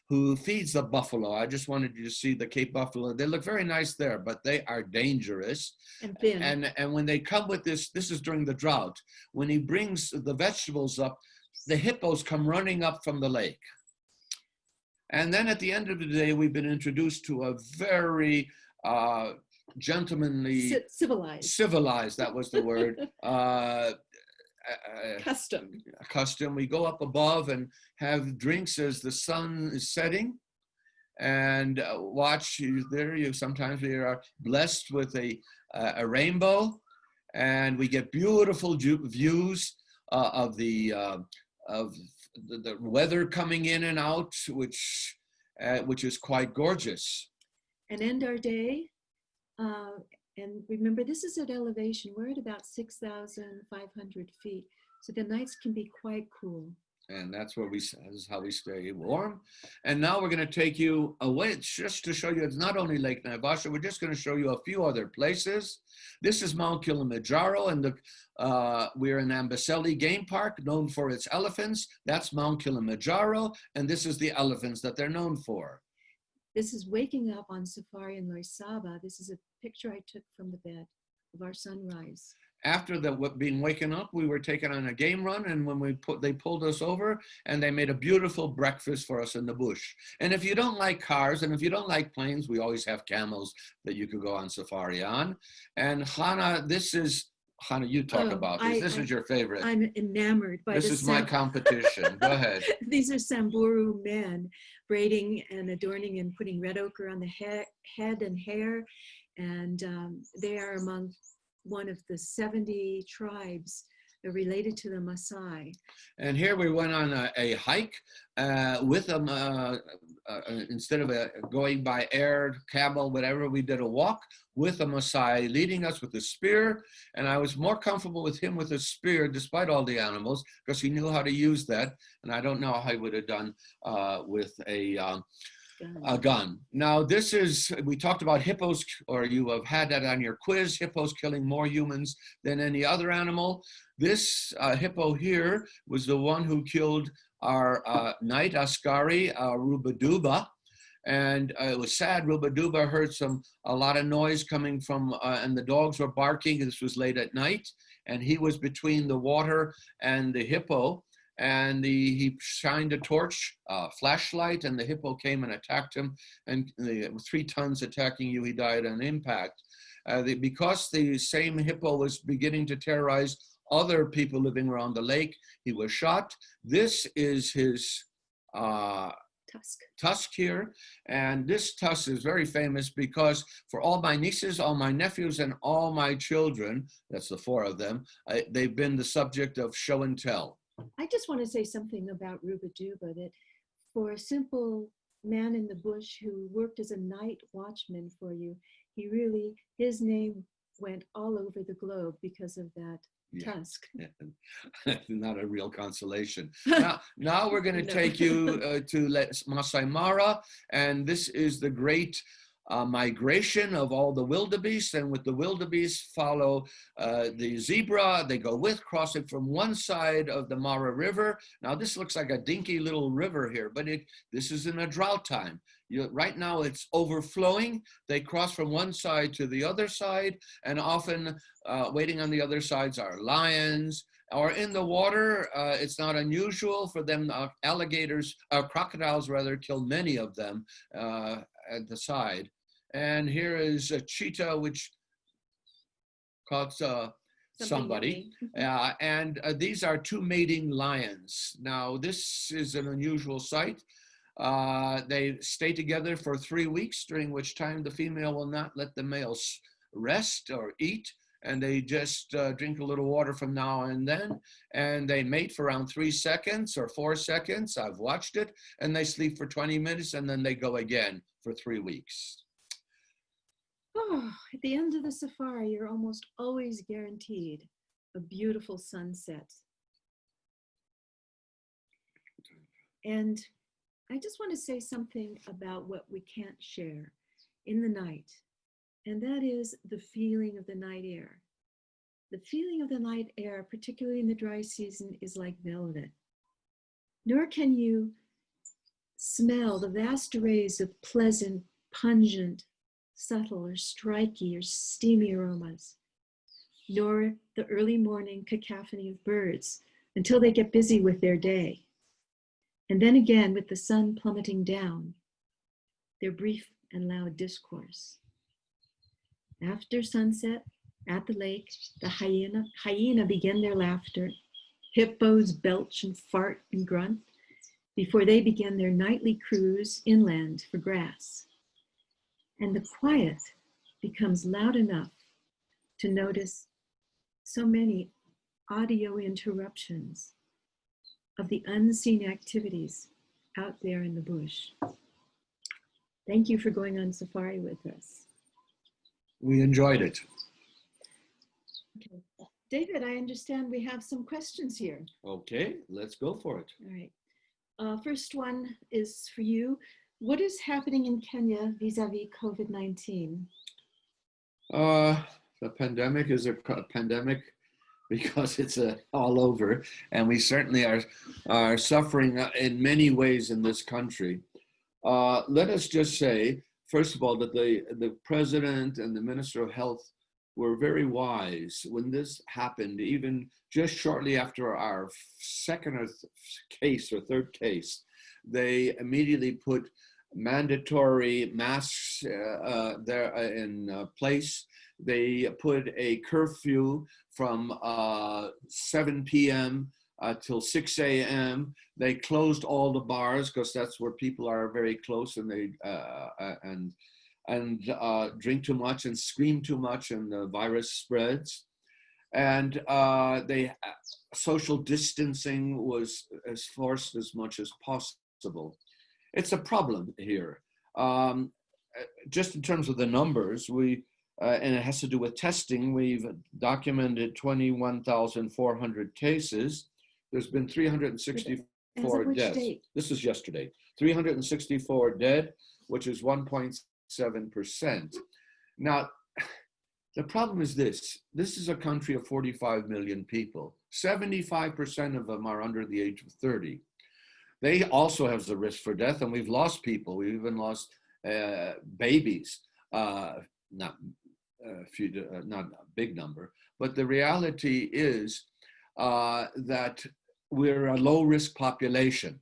Speaker 4: who feeds the buffalo. I just wanted you to see the Cape buffalo. They look very nice there, but they are dangerous.
Speaker 5: And thin.
Speaker 4: And when they come with this is during the drought. When he brings the vegetables up, the hippos come running up from the lake. And then at the end of the day, we've been introduced to a very gentlemanly, civilized, that was the word, custom. We go up above and have drinks as the sun is setting, and watch there. Sometimes we are blessed with a rainbow, and we get beautiful views of the weather coming in and out, which is quite gorgeous.
Speaker 5: And end our day. And remember, this is at elevation. We're at about 6,500 feet. So the nights can be quite cool.
Speaker 4: And that's is how we stay warm. And now we're going to take you away just to show you it's not only Lake Naivasha. We're just going to show you a few other places. This is Mount Kilimanjaro, and we're in Amboseli Game Park, known for its elephants. That's Mount Kilimanjaro, and this is the elephants that they're known for.
Speaker 5: This is waking up on safari in Loisaba. This is a picture I took from the bed of our sunrise.
Speaker 4: After being waken up, we were taken on a game run, and when they pulled us over, and they made a beautiful breakfast for us in the bush. And if you don't like cars, and if you don't like planes, we always have camels that you could go on safari on. And Hannah, Hannah, you talk about this. This is your favorite.
Speaker 5: I'm enamored by
Speaker 4: this. This is my competition. Go ahead.
Speaker 5: These are Samburu men braiding and adorning and putting red ochre on the head and hair. And they are among one of the 70 tribes related to the Maasai.
Speaker 4: And here we went on a hike with them. Instead of going by air, camel, whatever, we did a walk with a Maasai leading us with a spear. And I was more comfortable with him with a spear, despite all the animals, because he knew how to use that. And I don't know how he would have done with a gun. Now, we talked about hippos, or you have had that on your quiz, hippos killing more humans than any other animal. This hippo here was the one who killed our knight Askari, Rubaduba. And it was sad. Rubaduba heard a lot of noise coming from, and the dogs were barking. This was late at night, and he was between the water and the hippo. And he shined a torch, flashlight, and the hippo came and attacked him. And 3 tons attacking you, he died on impact. Because the same hippo was beginning to terrorize other people living around the lake, he was shot. This is his tusk here. And this tusk is very famous because for all my nieces, all my nephews, and all my children, that's the 4 of them, they've been the subject of show and tell.
Speaker 5: I just want to say something about Rubaduba, that for a simple man in the bush who worked as a night watchman for you, his name went all over the globe because of that tusk.
Speaker 4: Yeah. Not a real consolation. Now we're going to take you to Masai Mara, and this is the great migration of all the wildebeest, and with the wildebeest follow the zebra. They go with, crossing from one side of the Mara River. Now this looks like a dinky little river here, but this is in a drought time. Right now it's overflowing. They cross from one side to the other side, and often waiting on the other sides are lions. Or in the water, it's not unusual for them, crocodiles rather, kill many of them at the side. And here is a cheetah, which caught somebody. And these are two mating lions. Now, this is an unusual sight. They stay together for 3 weeks, during which time the female will not let the males rest or eat. And they just drink a little water from now and then. And they mate for around 3 seconds or 4 seconds. I've watched it. And they sleep for 20 minutes, and then they go again for 3 weeks.
Speaker 5: Oh, at the end of the safari, you're almost always guaranteed a beautiful sunset. And I just want to say something about what we can't share in the night, and that is the feeling of the night air. The feeling of the night air, particularly in the dry season, is like velvet. Nor can you smell the vast arrays of pleasant, pungent, subtle or striky or steamy aromas, nor the early morning cacophony of birds until they get busy with their day. And then again, with the sun plummeting down, their brief and loud discourse. After sunset, at the lake, the hyena begin their laughter. Hippos belch and fart and grunt before they begin their nightly cruise inland for grass. And the quiet becomes loud enough to notice so many audio interruptions of the unseen activities out there in the bush. Thank you for going on safari with us.
Speaker 4: We enjoyed it.
Speaker 5: Okay. David, I understand we have some questions here.
Speaker 4: Okay, let's go for it.
Speaker 5: All right. First one is for you. What is happening in Kenya vis-a-vis COVID-19?
Speaker 4: The pandemic is a pandemic because it's all over, and we certainly are suffering in many ways in this country. Let us just say, first of all, that the president and the Minister of Health were very wise when this happened, even just shortly after our second or case or third case. They immediately put mandatory masks there in place. They put a curfew from 7 p.m. Till 6 a.m. They closed all the bars because that's where people are very close, and they drink too much and scream too much, and the virus spreads. And social distancing was forced as much as possible. It's a problem here. Just in terms of the numbers, and it has to do with testing, we've documented 21,400 cases. There's been 364 deaths. Date? This is yesterday. 364 dead, which is 1.7%. Now, the problem is this. This is a country of 45 million people. 75% of them are under the age of 30. They also have the risk for death, and we've lost people. We've even lost babies, not a big number. But the reality is that we're a low-risk population.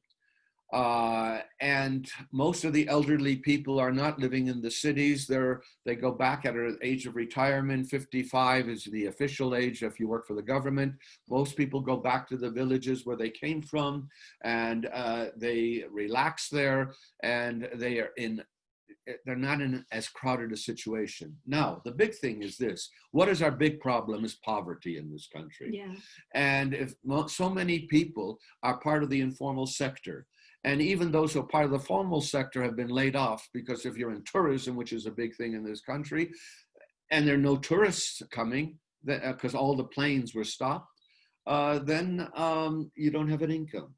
Speaker 4: And most of the elderly people are not living in the cities. They go back at an age of retirement. 55 is the official age if you work for the government. Most people go back to the villages where they came from, and they relax there, and they're not in as crowded a situation. Now, the big thing is this. What is our big problem is poverty in this country.
Speaker 5: Yeah.
Speaker 4: And if so many people are part of the informal sector, and even those who are part of the formal sector have been laid off, because if you're in tourism, which is a big thing in this country, and there are no tourists coming because all the planes were stopped, then you don't have an income.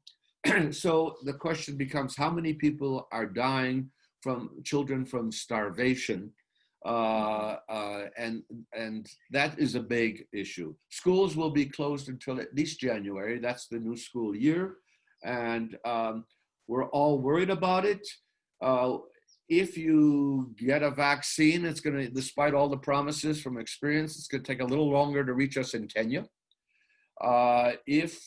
Speaker 4: So the question becomes, how many people are dying children from starvation. And that is a big issue. Schools will be closed until at least January. That's the new school year. And we're all worried about it. If you get a vaccine, it's going to, despite all the promises from experience, it's going to take a little longer to reach us in Kenya. If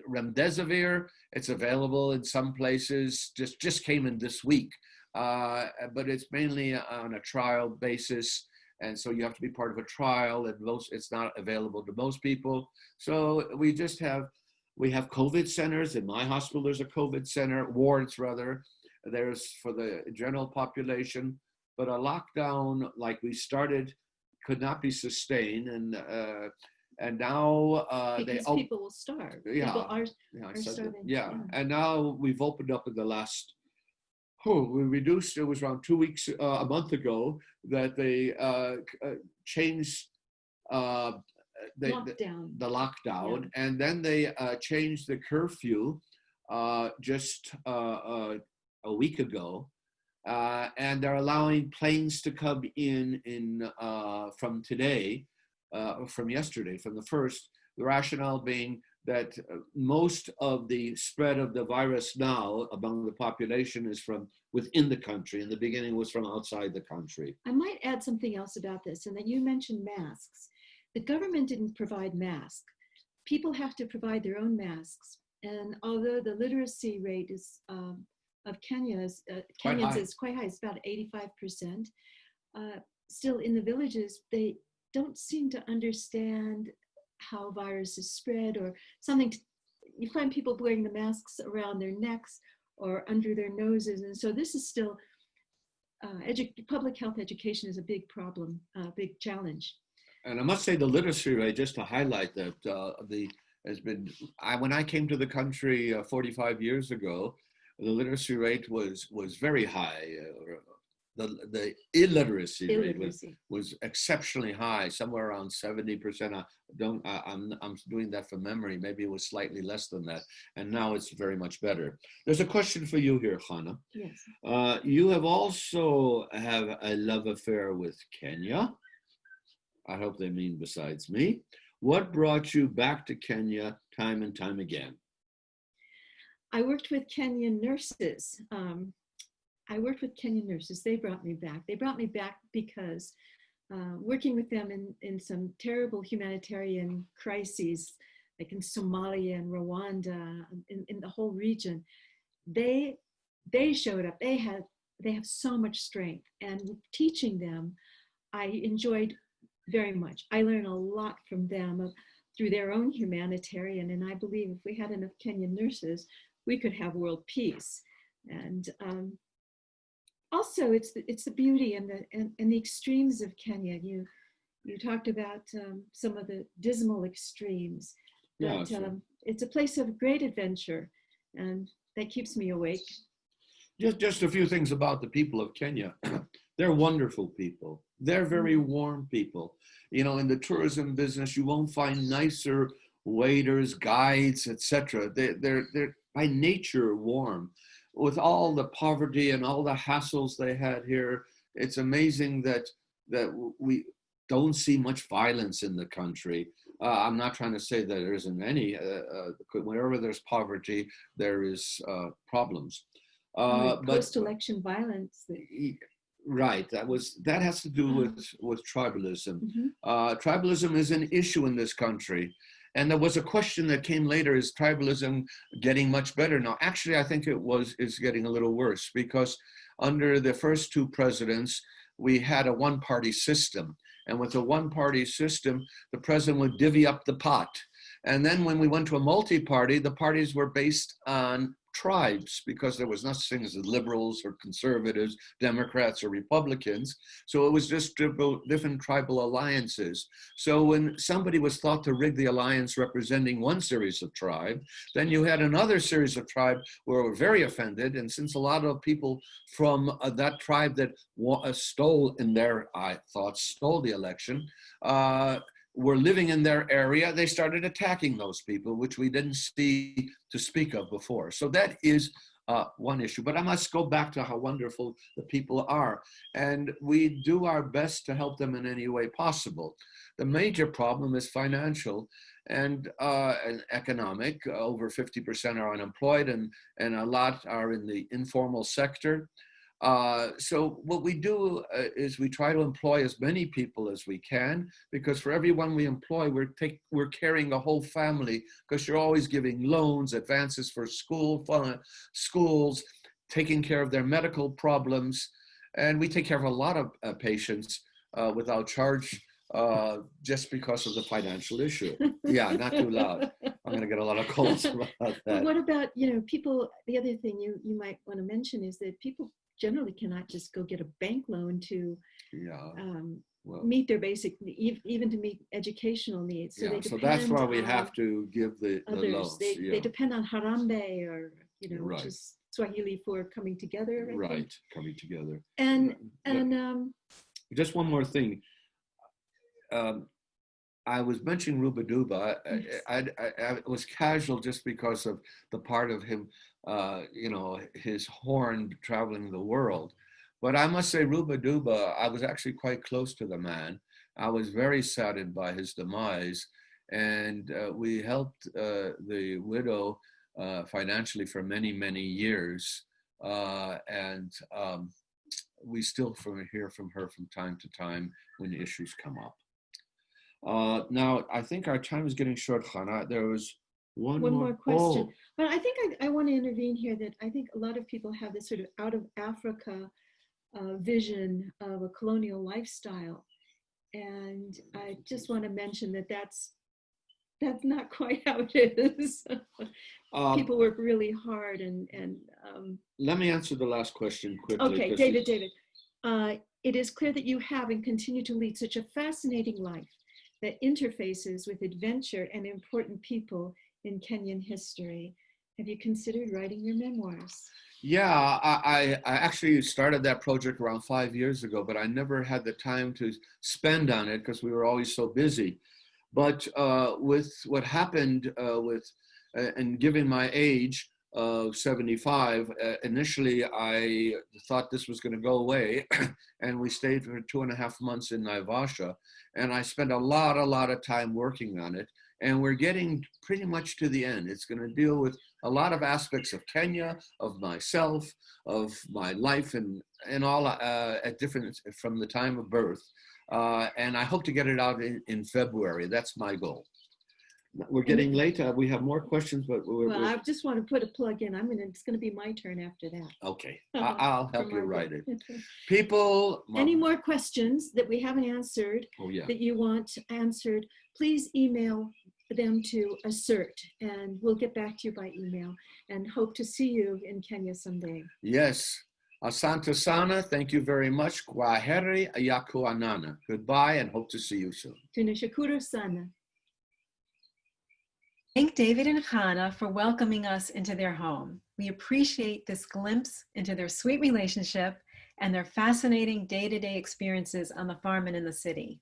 Speaker 4: remdesivir, it's available in some places, just came in this week, but it's mainly on a trial basis. And so you have to be part of a trial, and it's not available to most people. So we have COVID centers. In my hospital, there's a COVID center, wards rather. There's for the general population, but a lockdown like we started could not be sustained. And now
Speaker 5: because people will starve.
Speaker 4: Yeah,
Speaker 5: people are
Speaker 4: so
Speaker 5: starving.
Speaker 4: yeah. And now we've opened up in the last. We reduced. It was around 2 weeks, a month ago, that they changed the lockdown,
Speaker 5: Yeah.
Speaker 4: and then they changed the curfew just a week ago, and they're allowing planes to come in from today, from yesterday, from the first. The rationale being that most of the spread of the virus now among the population is from within the country. In the beginning, was from outside the country.
Speaker 5: I might add something else about this, and that you mentioned masks. The government didn't provide masks. People have to provide their own masks. And although the literacy rate is of Kenyans is quite high, it's about 85%. Still, in the villages, they don't seem to understand how viruses spread or something. You find people wearing the masks around their necks or under their noses. And so this is still, public health education is a big problem, a big challenge.
Speaker 4: And I must say the literacy rate, just to highlight that, when I came to the country 45 years ago, the literacy rate was very high. The illiteracy rate was exceptionally high, somewhere around 70%. I'm doing that from memory. Maybe it was slightly less than that, and now it's very much better. There's a question for you here, Hannah.
Speaker 5: Yes.
Speaker 4: You have also have a love affair with Kenya. I hope they mean besides me. What brought you back to Kenya time and time again?
Speaker 5: I worked with Kenyan nurses. They brought me back. They brought me back because working with them in some terrible humanitarian crises, like in Somalia and Rwanda, in the whole region, they showed up. They have so much strength, and teaching them, I enjoyed very much. I learned a lot from them through their own humanitarian, and I believe if we had enough Kenyan nurses, we could have world peace. And also, it's the beauty and the extremes of Kenya. You talked about some of the dismal extremes, but
Speaker 4: Yeah, sure.
Speaker 5: It's a place of great adventure, and that keeps me awake.
Speaker 4: Just a few things about the people of Kenya. They're wonderful people. They're very warm people. You know, in the tourism business, you won't find nicer waiters, guides, etc. They're by nature warm. With all the poverty and all the hassles they had here, it's amazing that we don't see much violence in the country. I'm not trying to say that there isn't any. Wherever there's poverty, there is problems.
Speaker 5: But post-election violence.
Speaker 4: Right. That has to do with tribalism. Tribalism is an issue in this country. And there was a question that came later: is tribalism getting much better now? Actually, I think it's getting a little worse, because under the first two presidents, we had a one-party system. And with a one-party system, the president would divvy up the pot. And then when we went to a multi-party, the parties were based on tribes, because there was no such thing as liberals or conservatives, Democrats or Republicans. So it was just different tribal alliances. So when somebody was thought to rig the alliance representing one series of tribe, then you had another series of tribe who were very offended. And since a lot of people from that tribe that stole the election, were living in their area, they started attacking those people, which we didn't see to speak of before. So that is one issue. But I must go back to how wonderful the people are. And we do our best to help them in any way possible. The major problem is financial and economic. Over 50% are unemployed, and a lot are in the informal sector. So what we do is we try to employ as many people as we can, because for everyone we employ, we're carrying a whole family, because you're always giving loans, advances for schools, taking care of their medical problems. And we take care of a lot of patients without charge, just because of the financial issue. Yeah, not too loud. I'm going to get a lot of calls about that.
Speaker 5: But what about, people, the other thing you might want to mention is that people generally cannot just go get a bank loan to meet their basic, even to meet educational needs. So,
Speaker 4: so that's why we have to give the loans.
Speaker 5: They depend on harambe, or,
Speaker 4: Right.
Speaker 5: which is Swahili for coming together. I
Speaker 4: Right,
Speaker 5: think.
Speaker 4: coming together.
Speaker 5: And
Speaker 4: just one more thing. I was mentioning Ruba Duba. I was casual just because of the part of him, his horn traveling the world. But I must say, Ruba Duba, I was actually quite close to the man. I was very saddened by his demise. And we helped the widow financially for many, many years. We still hear from her from time to time when issues come up. Now, I think our time is getting short, Hannah. There was one more
Speaker 5: question. But I think I want to intervene here, that I think a lot of people have this sort of out of Africa vision of a colonial lifestyle. And I just want to mention that that's not quite how it is. People work really hard and
Speaker 4: let me answer the last question quickly.
Speaker 5: Okay, David. It is clear that you have and continue to lead such a fascinating life that interfaces with adventure and important people in Kenyan history. Have you considered writing your memoirs?
Speaker 4: Yeah, I actually started that project around 5 years ago, but I never had the time to spend on it because we were always so busy. But with what happened and given my age of 75, initially I thought this was going to go away, and we stayed for 2.5 months in Naivasha, and I spent a lot of time working on it, and we're getting pretty much to the end. It's going to deal with a lot of aspects of Kenya, of myself, of my life, and all at different from the time of birth, and I hope to get it out in February. That's my goal. We're getting late. We have more questions, but
Speaker 5: I just want to put a plug in. It's going to be my turn after that.
Speaker 4: Okay, I'll help you write it. People,
Speaker 5: any more questions that we haven't answered, that you want answered, please email them to ASIRT, and we'll get back to you by email, and hope to see you in Kenya someday.
Speaker 4: Yes. Asante sana. Thank you very much. Kwaheri yakuanana. Goodbye, and hope to see you soon.
Speaker 5: Tunashukuru sana.
Speaker 1: Thank David and Hannah for welcoming us into their home. We appreciate this glimpse into their sweet relationship and their fascinating day-to-day experiences on the farm and in the city.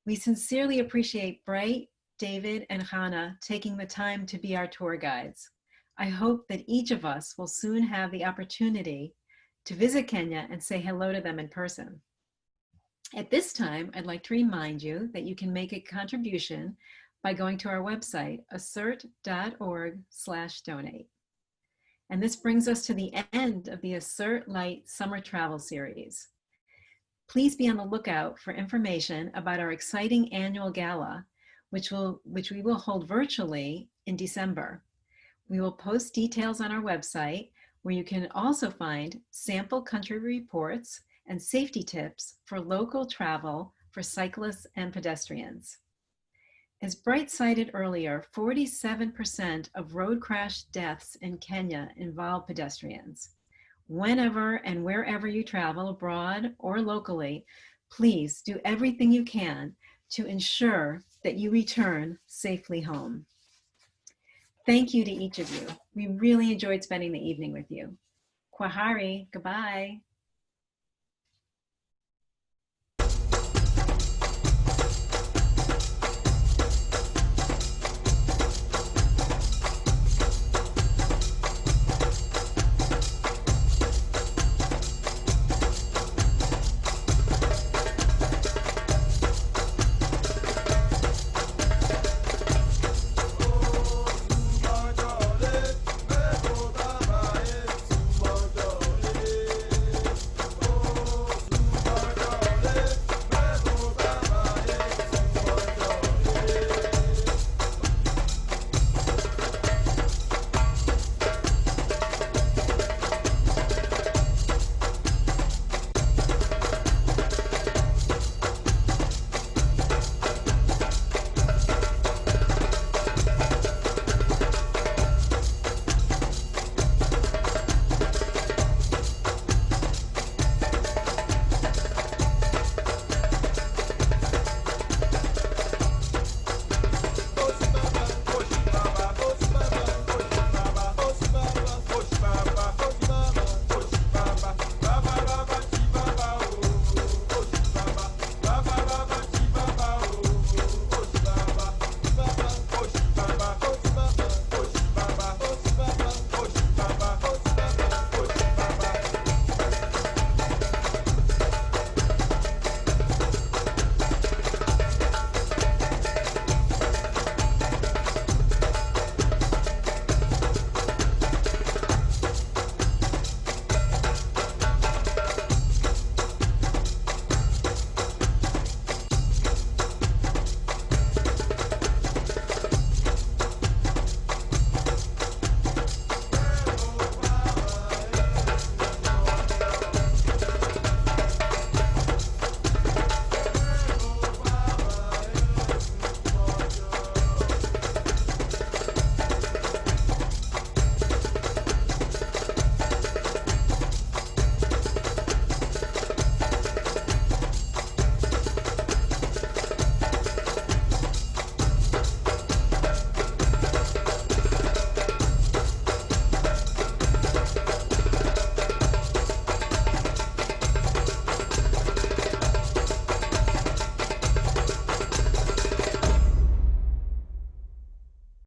Speaker 1: We sincerely appreciate Bright, David, and Hannah taking the time to be our tour guides. I hope that each of us will soon have the opportunity to visit Kenya and say hello to them in person. At this time, I'd like to remind you that you can make a contribution by going to our website, asirt.org/donate. And this brings us to the end of the ASIRT Lite Summer Travel Series. Please be on the lookout for information about our exciting annual gala, which we will hold virtually in December. We will post details on our website, where you can also find sample country reports and safety tips for local travel for cyclists and pedestrians. As Bright cited earlier, 47% of road crash deaths in Kenya involve pedestrians. Whenever and wherever you travel, abroad or locally, please do everything you can to ensure that you return safely home. Thank you to each of you. We really enjoyed spending the evening with you. Kwahari, goodbye.